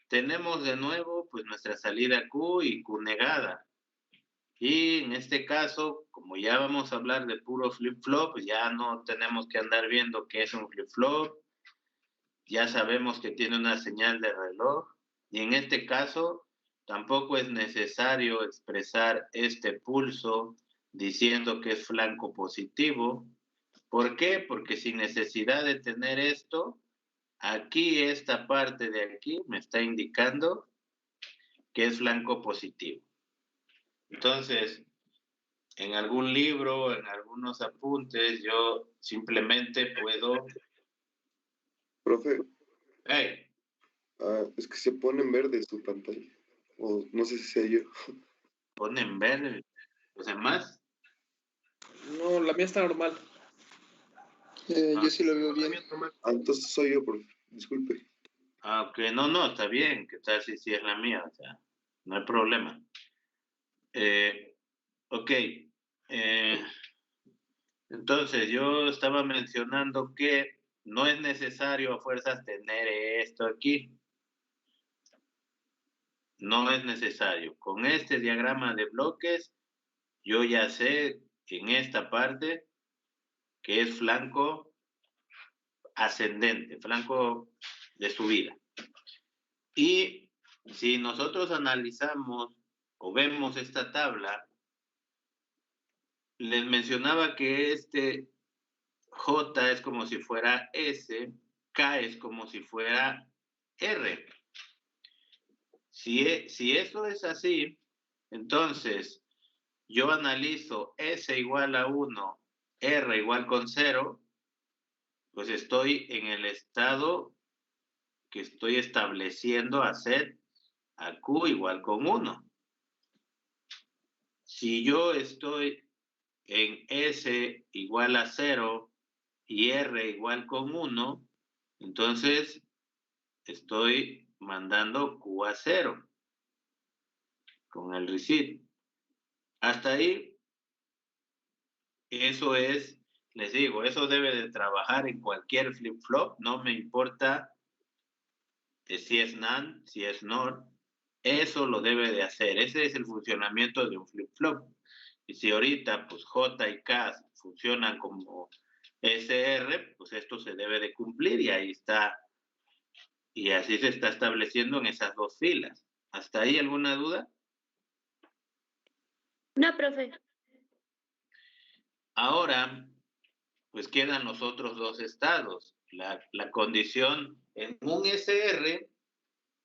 Tenemos de nuevo pues nuestra salida Q y Q negada. Y en este caso, como ya vamos a hablar de puro flip-flop, pues ya no tenemos que andar viendo qué es un flip-flop. Ya sabemos que tiene una señal de reloj. Y en este caso, tampoco es necesario expresar este pulso diciendo que es flanco positivo. ¿Por qué? Porque sin necesidad de tener esto, aquí esta parte de aquí me está indicando que es flanco positivo. Entonces, en algún libro, en algunos apuntes, yo simplemente puedo... Profe, Hey, es que se pone en verde su pantalla. O no sé si sea yo. ponen verde. Los demás. No, la mía está normal. Yo sí lo veo bien. Entonces soy yo, profe. Disculpe. Ok, no, está bien. ¿Qué tal si es la mía? O sea, no hay problema. Ok. Entonces, yo estaba mencionando que no es necesario a fuerzas tener esto aquí. No es necesario. Con este diagrama de bloques, yo ya sé en esta parte que es flanco ascendente, flanco de subida. Y si nosotros analizamos o vemos esta tabla, les mencionaba que este J es como si fuera S, K es como si fuera R. Si eso es así, entonces yo analizo S igual a 1, R igual con 0, pues estoy en el estado que estoy estableciendo hacer a Q igual con 1. Si yo estoy en S igual a 0 y R igual con 1, entonces estoy mandando Q a 0 con el reset. Hasta ahí, eso es, les digo, eso debe de trabajar en cualquier flip-flop, no me importa si es NAND, si es NOR, eso lo debe de hacer. Ese es el funcionamiento de un flip-flop. Y si ahorita, pues J y K funcionan como SR, pues esto se debe de cumplir y ahí está. Y así se está estableciendo en esas dos filas. ¿Hasta ahí alguna duda? No, profe. Ahora, pues quedan los otros dos estados. La condición en un SR,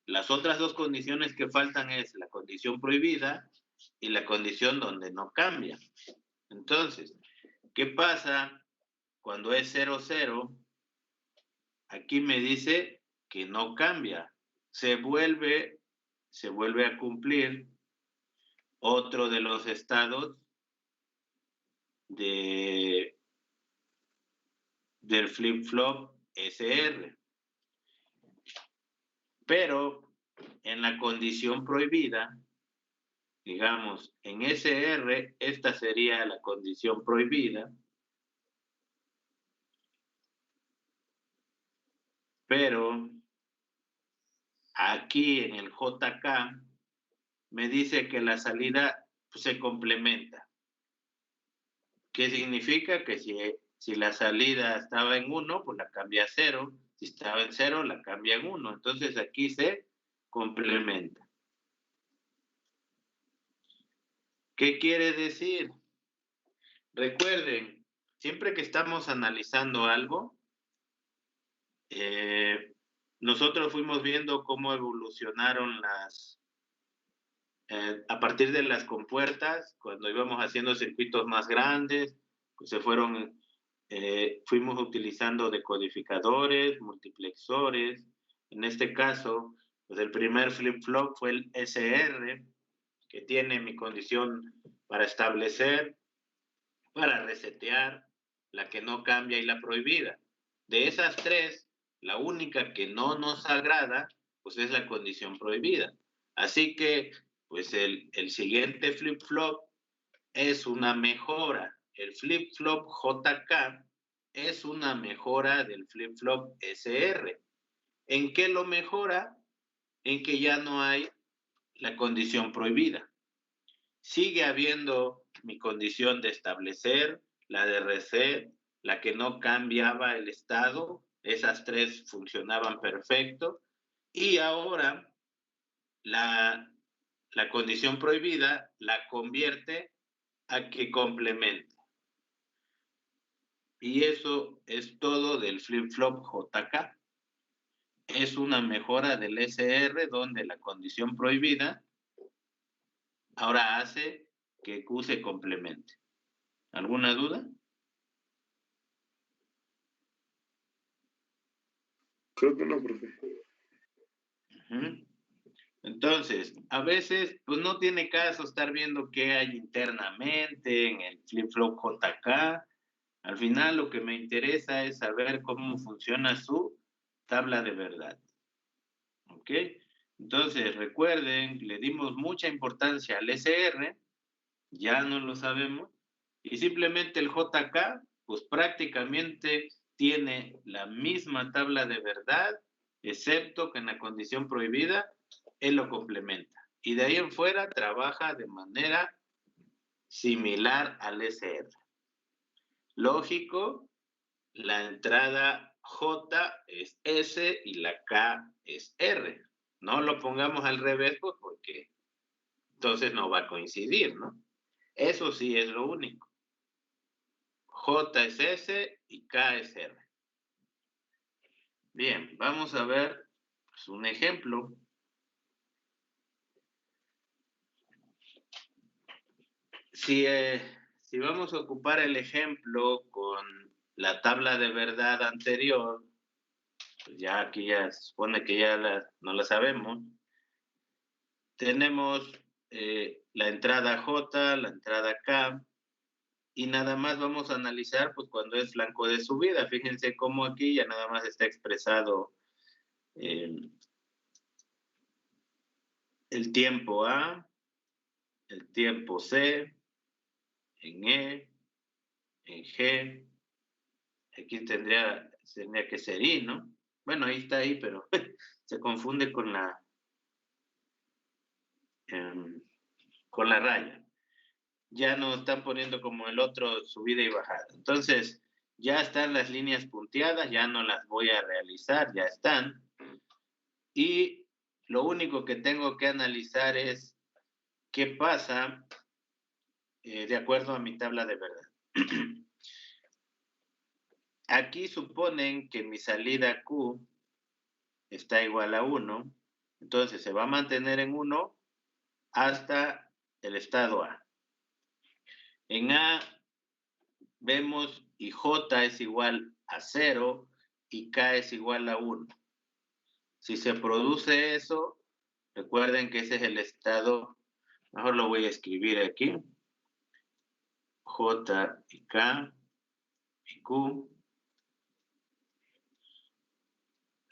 las otras dos condiciones que faltan es la condición prohibida y la condición donde no cambia. Entonces, ¿qué pasa cuando es 0,0? Aquí me dice que no cambia. Se vuelve a cumplir otro de los estados del flip-flop SR. Pero en la condición prohibida, digamos, en SR, esta sería la condición prohibida, pero aquí en el JK me dice que la salida pues, se complementa. ¿Qué significa? Que si la salida estaba en 1, pues la cambia a 0. Si estaba en 0, la cambia en 1. Entonces aquí se complementa. ¿Qué quiere decir? Recuerden, siempre que estamos analizando algo, nosotros fuimos viendo cómo evolucionaron a partir de las compuertas, cuando íbamos haciendo circuitos más grandes, pues fuimos utilizando decodificadores, multiplexores. En este caso, pues el primer flip-flop fue el SR, que tiene mi condición para establecer, para resetear, la que no cambia y la prohibida. De esas tres, la única que no nos agrada, pues es la condición prohibida. Así que, pues el siguiente flip-flop es una mejora. El flip-flop JK es una mejora del flip-flop SR. ¿En qué lo mejora? En que ya no hay la condición prohibida. Sigue habiendo mi condición de establecer, la de reset, la que no cambiaba el estado, esas tres funcionaban perfecto, y ahora la condición prohibida la convierte a que complemente. Y eso es todo del flip-flop JK. Es una mejora del SR donde la condición prohibida ahora hace que Q se complemente. ¿Alguna duda? Creo que no, profe. Entonces, a veces, pues no tiene caso estar viendo qué hay internamente en el flip-flop JK. Al final lo que me interesa es saber cómo funciona su tabla de verdad. ¿Ok? Entonces, recuerden, le dimos mucha importancia al SR, ya no lo sabemos, y simplemente el JK, pues prácticamente tiene la misma tabla de verdad, excepto que en la condición prohibida, él lo complementa. Y de ahí en fuera trabaja de manera similar al SR. Lógico, la entrada J es S y la K es R. No lo pongamos al revés, pues porque entonces no va a coincidir, ¿no? Eso sí es lo único. J es S y K es R. Bien, vamos a ver pues, un ejemplo. Si vamos a ocupar el ejemplo con la tabla de verdad anterior, pues ya aquí ya se supone que ya no la sabemos. Tenemos la entrada J, la entrada K, y nada más vamos a analizar pues cuando es flanco de subida. Fíjense cómo aquí ya nada más está expresado el tiempo A, el tiempo C, en E, en G, aquí tendría que ser I, ¿no? Bueno, ahí está I, pero se confunde con la raya. Ya no están poniendo como el otro subida y bajada. Entonces, ya están las líneas punteadas, ya no las voy a realizar, ya están. Y lo único que tengo que analizar es qué pasa de acuerdo a mi tabla de verdad. Aquí suponen que mi salida Q está igual a 1, entonces se va a mantener en 1 hasta el estado A. En A vemos y J es igual a 0 y K es igual a 1. Si se produce eso, recuerden que ese es el estado, mejor lo voy a escribir aquí, J y K y Q,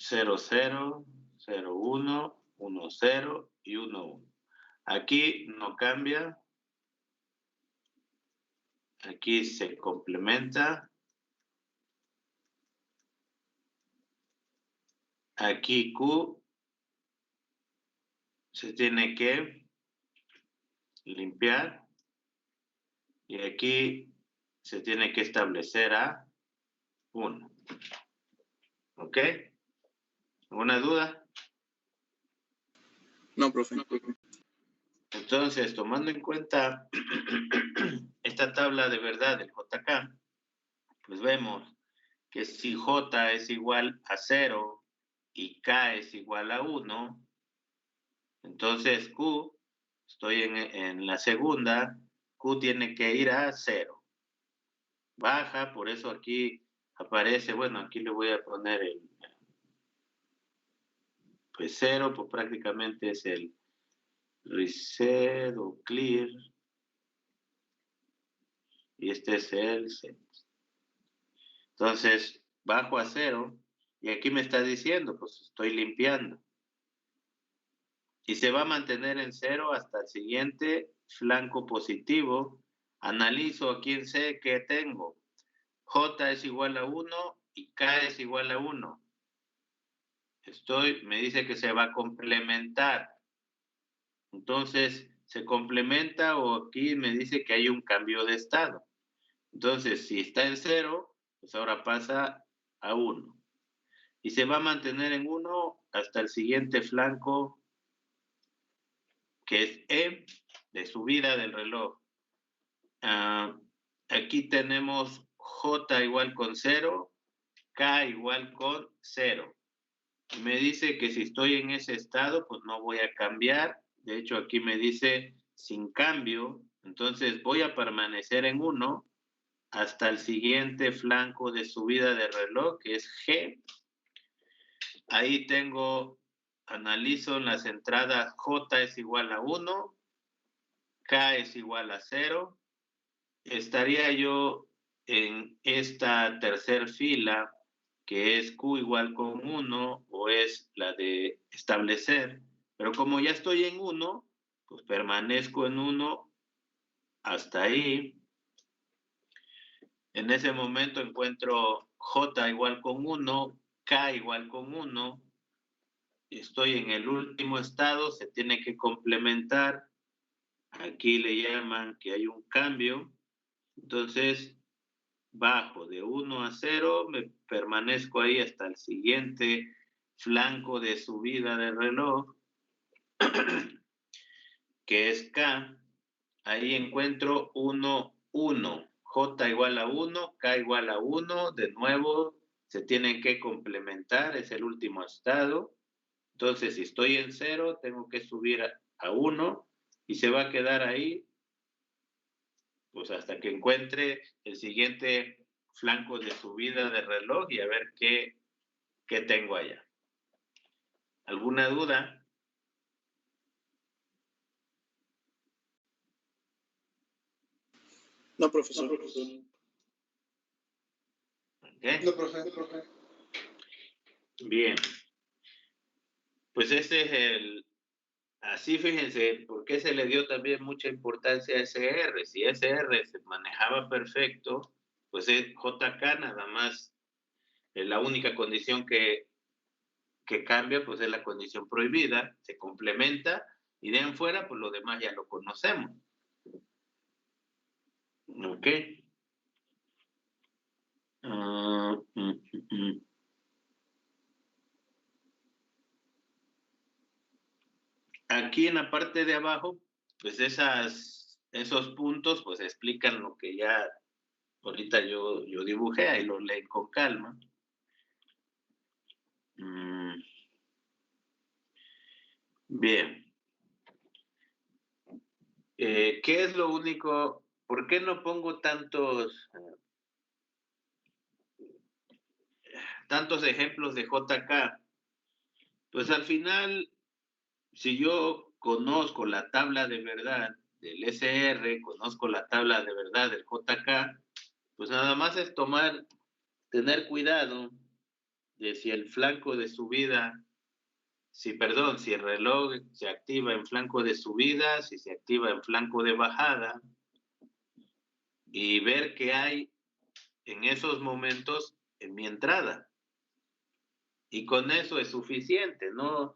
0, 0, 0, 1, 1, 0 y 1, 1. Aquí no cambia. Aquí se complementa. Aquí Q se tiene que limpiar. Y aquí se tiene que establecer a 1. ¿Ok? ¿Alguna duda? No, profe. Entonces, tomando en cuenta esta tabla de verdad del JK, pues vemos que si J es igual a 0 y K es igual a 1, entonces Q, estoy en la segunda, Q tiene que ir a 0. Baja, por eso aquí aparece, bueno, aquí le voy a poner el, pues 0, pues prácticamente es el reset o clear. Y este es el set. Entonces, bajo a 0 y aquí me está diciendo, pues estoy limpiando. Y se va a mantener en 0 hasta el siguiente flanco positivo. Analizo aquí en C que tengo. J es igual a 1 y K es igual a 1. Me dice que se va a complementar. Entonces, se complementa o aquí me dice que hay un cambio de estado. Entonces, si está en 0, pues ahora pasa a 1. Y se va a mantener en 1 hasta el siguiente flanco, que es E, de subida del reloj. Aquí tenemos J igual con 0, K igual con 0. Y me dice que si estoy en ese estado, pues no voy a cambiar. De hecho, aquí me dice sin cambio. Entonces, voy a permanecer en 1 hasta el siguiente flanco de subida de reloj, que es G. Ahí analizo en las entradas J es igual a 1, K es igual a 0. Estaría yo en esta tercera fila, que es Q igual con 1, o es la de establecer. Pero como ya estoy en 1, pues permanezco en 1 hasta ahí. En ese momento encuentro J igual con 1, K igual con 1. Estoy en el último estado, se tiene que complementar. Aquí le llaman que hay un cambio. Entonces, bajo de 1 a 0, me permanezco ahí hasta el siguiente flanco de subida del reloj, que es K. Ahí encuentro 1, 1. J igual a 1, K igual a 1. De nuevo, se tienen que complementar, es el último estado. Entonces, si estoy en 0, tengo que subir a 1 y se va a quedar ahí, pues hasta que encuentre el siguiente flanco de subida de reloj y a ver qué tengo allá. ¿Alguna duda? No, profesor. ¿Okay? No, profe. Bien. Pues ese es así fíjense, ¿por qué se le dio también mucha importancia a SR? Si SR se manejaba perfecto, pues es JK nada más. La única condición que que cambia, pues es la condición prohibida, se complementa, y de en fuera, pues lo demás ya lo conocemos. ¿Ok? Aquí en la parte de abajo, pues esos puntos, pues explican lo que ya ahorita yo dibujé, ahí lo leen con calma. Bien. ¿Qué es lo único? ¿Por qué no pongo tantos ejemplos de JK? Pues al final, si yo conozco la tabla de verdad del SR, conozco la tabla de verdad del JK, pues nada más es tener cuidado de si el flanco de subida, si el reloj se activa en flanco de subida, si se activa en flanco de bajada, y ver qué hay en esos momentos en mi entrada. Y con eso es suficiente, ¿no?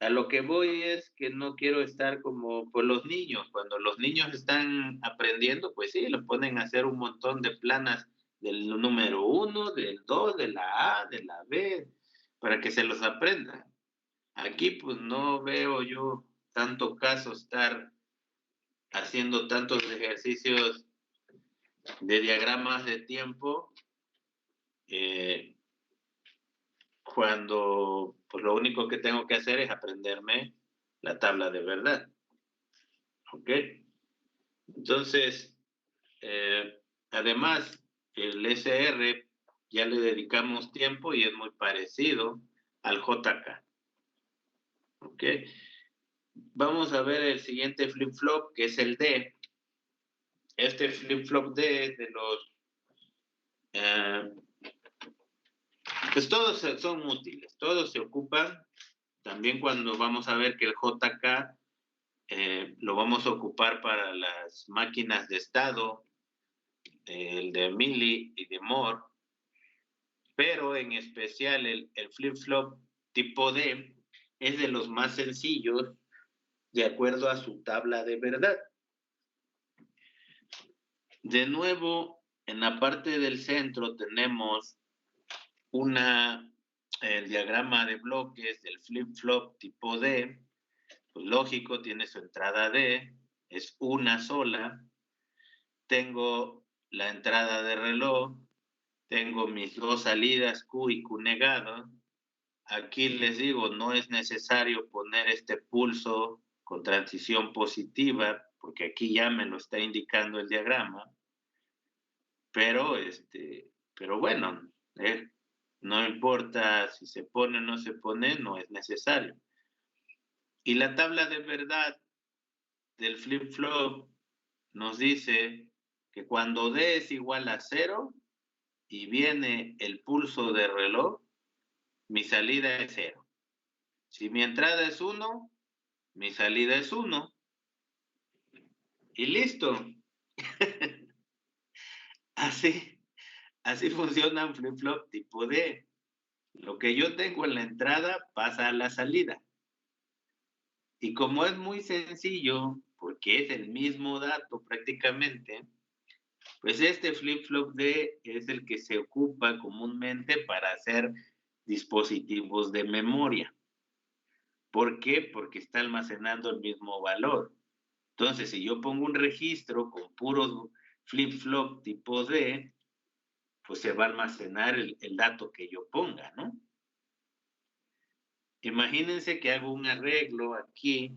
A lo que voy es que no quiero estar como por los niños. Cuando los niños están aprendiendo, pues sí, lo ponen a hacer un montón de planas del número 1, del 2, de la A, de la B, para que se los aprendan. Aquí pues no veo yo tanto caso estar haciendo tantos ejercicios de diagramas de tiempo cuando pues lo único que tengo que hacer es aprenderme la tabla de verdad. ¿Ok? Entonces, además, el SR ya le dedicamos tiempo y es muy parecido al JK. ¿Ok? Vamos a ver el siguiente flip-flop, que es el D. Este flip-flop D es de los... pues todos son útiles, todos se ocupan. También cuando vamos a ver que el JK lo vamos a ocupar para las máquinas de estado, el de Milli y de Moore, pero en especial el flip-flop tipo D es de los más sencillos de acuerdo a su tabla de verdad. De nuevo, en la parte del centro tenemos el diagrama de bloques del flip-flop tipo D. Pues lógico, tiene su entrada D, es una sola. Tengo la entrada de reloj, tengo mis dos salidas Q y Q negado. Aquí les digo, no es necesario poner este pulso con transición positiva, porque aquí ya me lo está indicando el diagrama. Pero bueno, no importa si se pone o no se pone, no es necesario. Y la tabla de verdad del flip-flop nos dice que cuando D es igual a 0 y viene el pulso de reloj, mi salida es 0. Si mi entrada es 1, mi salida es 1. Y listo. Así funciona un flip-flop tipo D. Lo que yo tengo en la entrada pasa a la salida. Y como es muy sencillo, porque es el mismo dato prácticamente, pues este flip-flop D es el que se ocupa comúnmente para hacer dispositivos de memoria. ¿Por qué? Porque está almacenando el mismo valor. Entonces, si yo pongo un registro con puros flip-flop tipo D, pues se va a almacenar el dato que yo ponga, ¿no? Imagínense que hago un arreglo aquí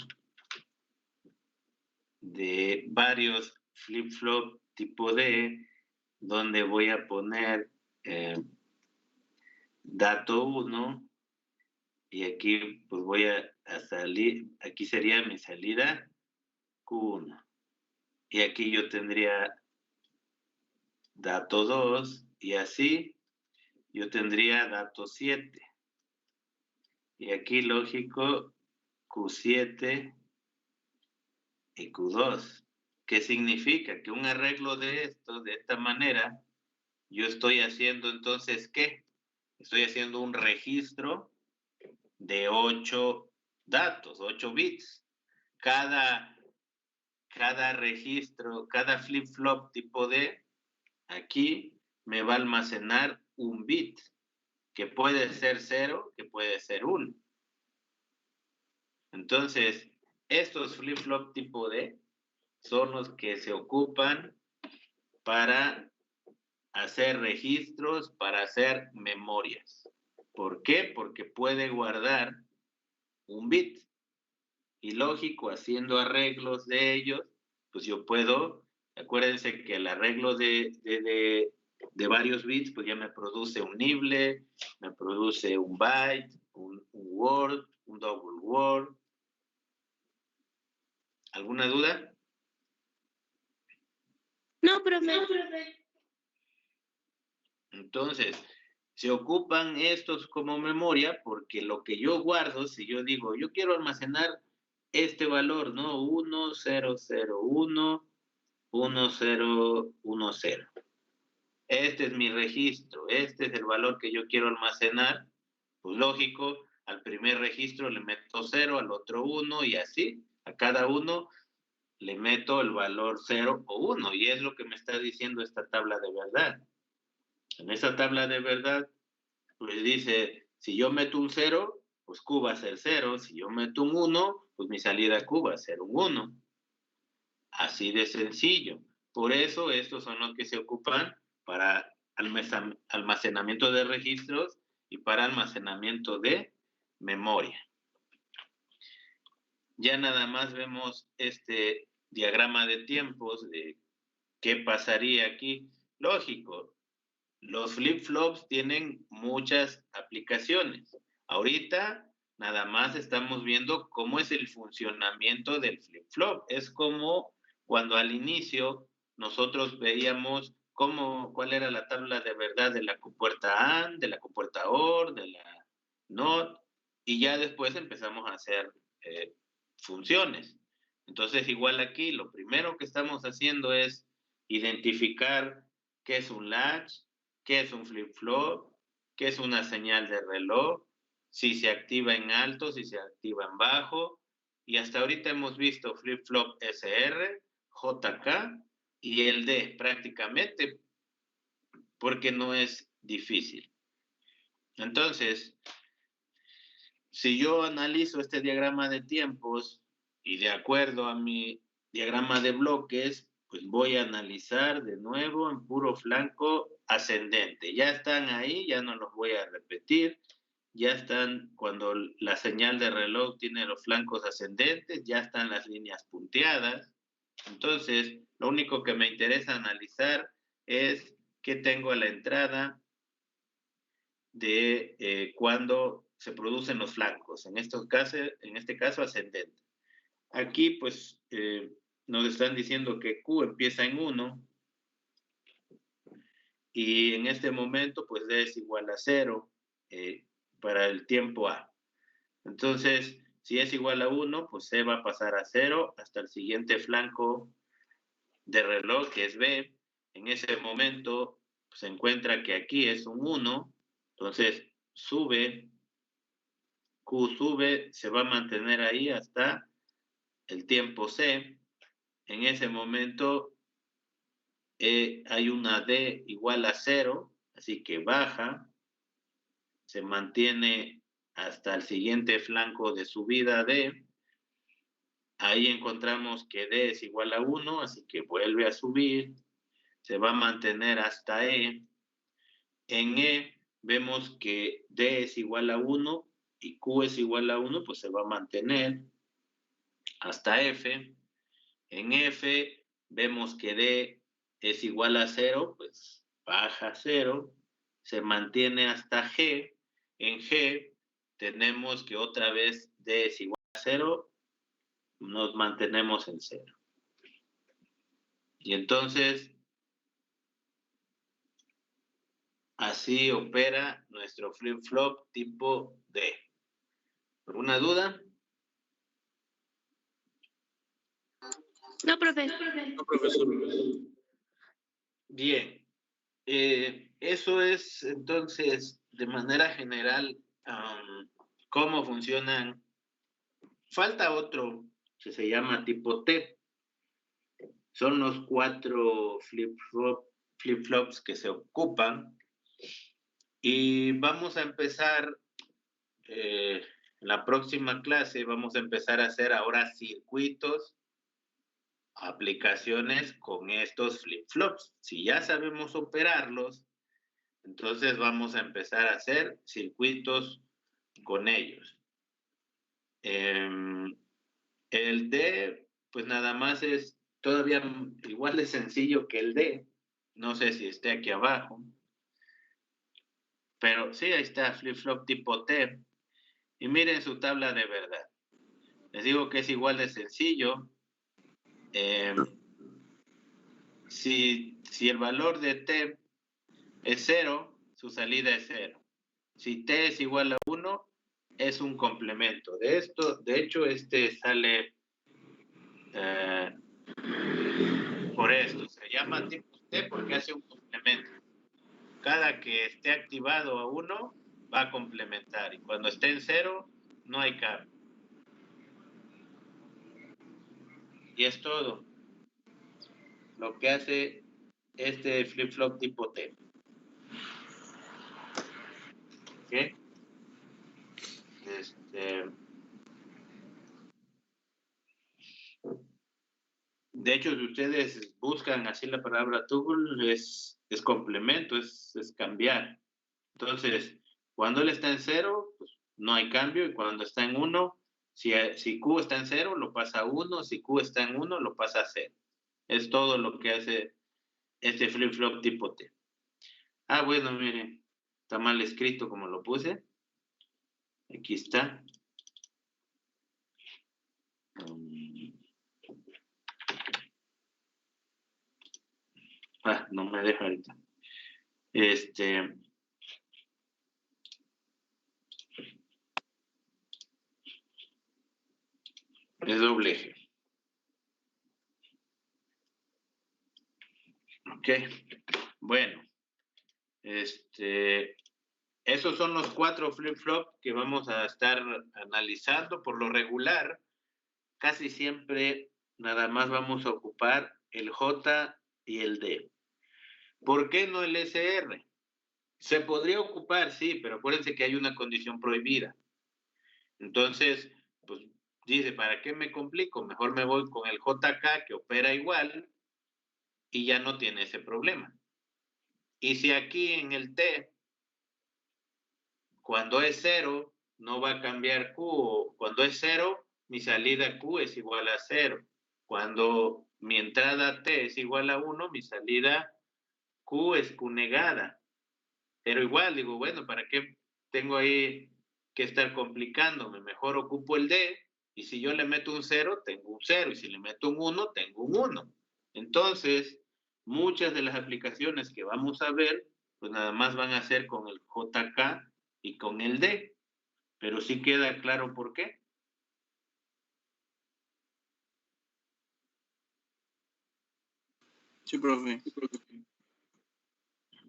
de varios flip-flop tipo D, donde voy a poner dato 1, y aquí pues voy a salir, aquí sería mi salida Q1. Y aquí yo tendría dato 2, y así yo tendría dato 7. Y aquí lógico Q7 y Q2. ¿Qué significa? Que un arreglo de esto, de esta manera, yo estoy haciendo entonces, ¿qué? Estoy haciendo un registro de 8 datos, 8 bits. Cada registro, cada flip-flop tipo D, aquí me va a almacenar un bit, que puede ser 0, que puede ser 1. Entonces, estos flip-flop tipo D son los que se ocupan para hacer registros, para hacer memorias. ¿Por qué? Porque puede guardar un bit. Y lógico, haciendo arreglos de ellos, pues yo puedo, acuérdense que el arreglo de varios bits, pues ya me produce un nibble, me produce un byte, un word, un double word. ¿Alguna duda? No, profe. Entonces, se ocupan estos como memoria porque lo que yo guardo, si yo digo, yo quiero almacenar este valor, ¿no? 1001, 1010. Este es mi registro, este es el valor que yo quiero almacenar. Pues lógico, al primer registro le meto 0, al otro 1 y así. A cada uno le meto el valor 0 o 1 y es lo que me está diciendo esta tabla de verdad. En esta tabla de verdad, pues dice, si yo meto un 0, pues Q va a ser 0. Si yo meto un 1, pues mi salida Q va a ser un 1. Así de sencillo. Por eso estos son los que se ocupan para almacenamiento de registros y para almacenamiento de memoria. Ya nada más vemos este diagrama de tiempos de qué pasaría aquí. Lógico, los flip-flops tienen muchas aplicaciones. Ahorita nada más estamos viendo cómo es el funcionamiento del flip-flop. Es como cuando al inicio nosotros veíamos cuál era la tabla de verdad de la compuerta AND, de la compuerta OR, de la NOT, y ya después empezamos a hacer funciones. Entonces, igual aquí, lo primero que estamos haciendo es identificar qué es un latch, qué es un flip-flop, qué es una señal de reloj, si se activa en alto, si se activa en bajo, y hasta ahorita hemos visto flip-flop SR, JK y el D prácticamente, porque no es difícil. Entonces, si yo analizo este diagrama de tiempos y de acuerdo a mi diagrama de bloques, pues voy a analizar de nuevo en puro flanco ascendente. Ya están ahí, ya no los voy a repetir. Ya están, cuando la señal de reloj tiene los flancos ascendentes, ya están las líneas punteadas. Entonces, lo único que me interesa analizar es qué tengo a la entrada de cuando se producen los flancos, en este caso ascendente. Aquí pues nos están diciendo que Q empieza en 1 y en este momento pues D es igual a 0 para el tiempo A. Entonces, si es igual a 1, pues C va a pasar a 0 hasta el siguiente flanco de reloj, que es B. En ese momento pues, se encuentra que aquí es un 1, entonces sube, Q sube, se va a mantener ahí hasta el tiempo C. En ese momento hay una D igual a 0, así que baja, se mantiene hasta el siguiente flanco de subida D. Ahí encontramos que D es igual a 1, así que vuelve a subir, se va a mantener hasta E. En E vemos que D es igual a 1 y Q es igual a 1, pues se va a mantener hasta F. En F vemos que D es igual a 0, pues baja a 0, se mantiene hasta G. En G tenemos que otra vez D es igual a 0, nos mantenemos en 0. Y entonces, así opera nuestro flip-flop tipo D. ¿Alguna duda? No, profe. No, profesor. Bien. Eso es, entonces, de manera general, cómo funcionan. Falta otro que se llama tipo T. Son los 4 flip-flops que se ocupan. Y vamos a empezar, en la próxima clase, vamos a empezar a hacer ahora circuitos, aplicaciones con estos flip-flops. Si ya sabemos operarlos, entonces vamos a empezar a hacer circuitos con ellos. El D, pues nada más es todavía igual de sencillo que el D. No sé si esté aquí abajo. Pero sí, ahí está, flip-flop tipo T. Y miren su tabla de verdad. Les digo que es igual de sencillo. Si el valor de T es 0, su salida es 0. Si T es igual a 1, es un complemento. De hecho, este sale por esto. Se llama tipo T porque hace un complemento. Cada que esté activado a 1, va a complementar. Y cuando esté en 0, no hay cambio. Y es todo lo que hace este flip-flop tipo T. ¿Ok? De hecho, si ustedes buscan así la palabra toggle, es complemento, es cambiar. Entonces, cuando él está en 0, pues no hay cambio. Y cuando está en 1, si Q está en 0, lo pasa a 1. Si Q está en 1, lo pasa a 0. Es todo lo que hace este flip-flop tipo T. Ah, bueno, miren, está mal escrito como lo puse. Aquí está. No me deja ahorita. Es doble G. Ok. Bueno. Esos son los 4 flip-flop que vamos a estar analizando. Por lo regular, casi siempre nada más vamos a ocupar el J y el D. ¿Por qué no el SR? Se podría ocupar, sí, pero acuérdense que hay una condición prohibida. Entonces, pues dice, ¿para qué me complico? Mejor me voy con el JK que opera igual y ya no tiene ese problema. Y si aquí en el T, cuando es 0, no va a cambiar Q. Cuando es 0, mi salida Q es igual a 0. Cuando mi entrada T es igual a 1, mi salida Q es Q negada. Pero igual, digo, bueno, ¿para qué tengo ahí que estar complicándome? Mejor ocupo el D, y si yo le meto un 0, tengo un 0, y si le meto un 1, tengo un 1. Entonces, muchas de las aplicaciones que vamos a ver, pues nada más van a ser con el JK y con el D. Pero sí queda claro por qué. Sí, profe.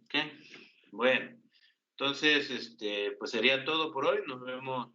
Ok, bueno. Entonces, pues sería todo por hoy. Nos vemos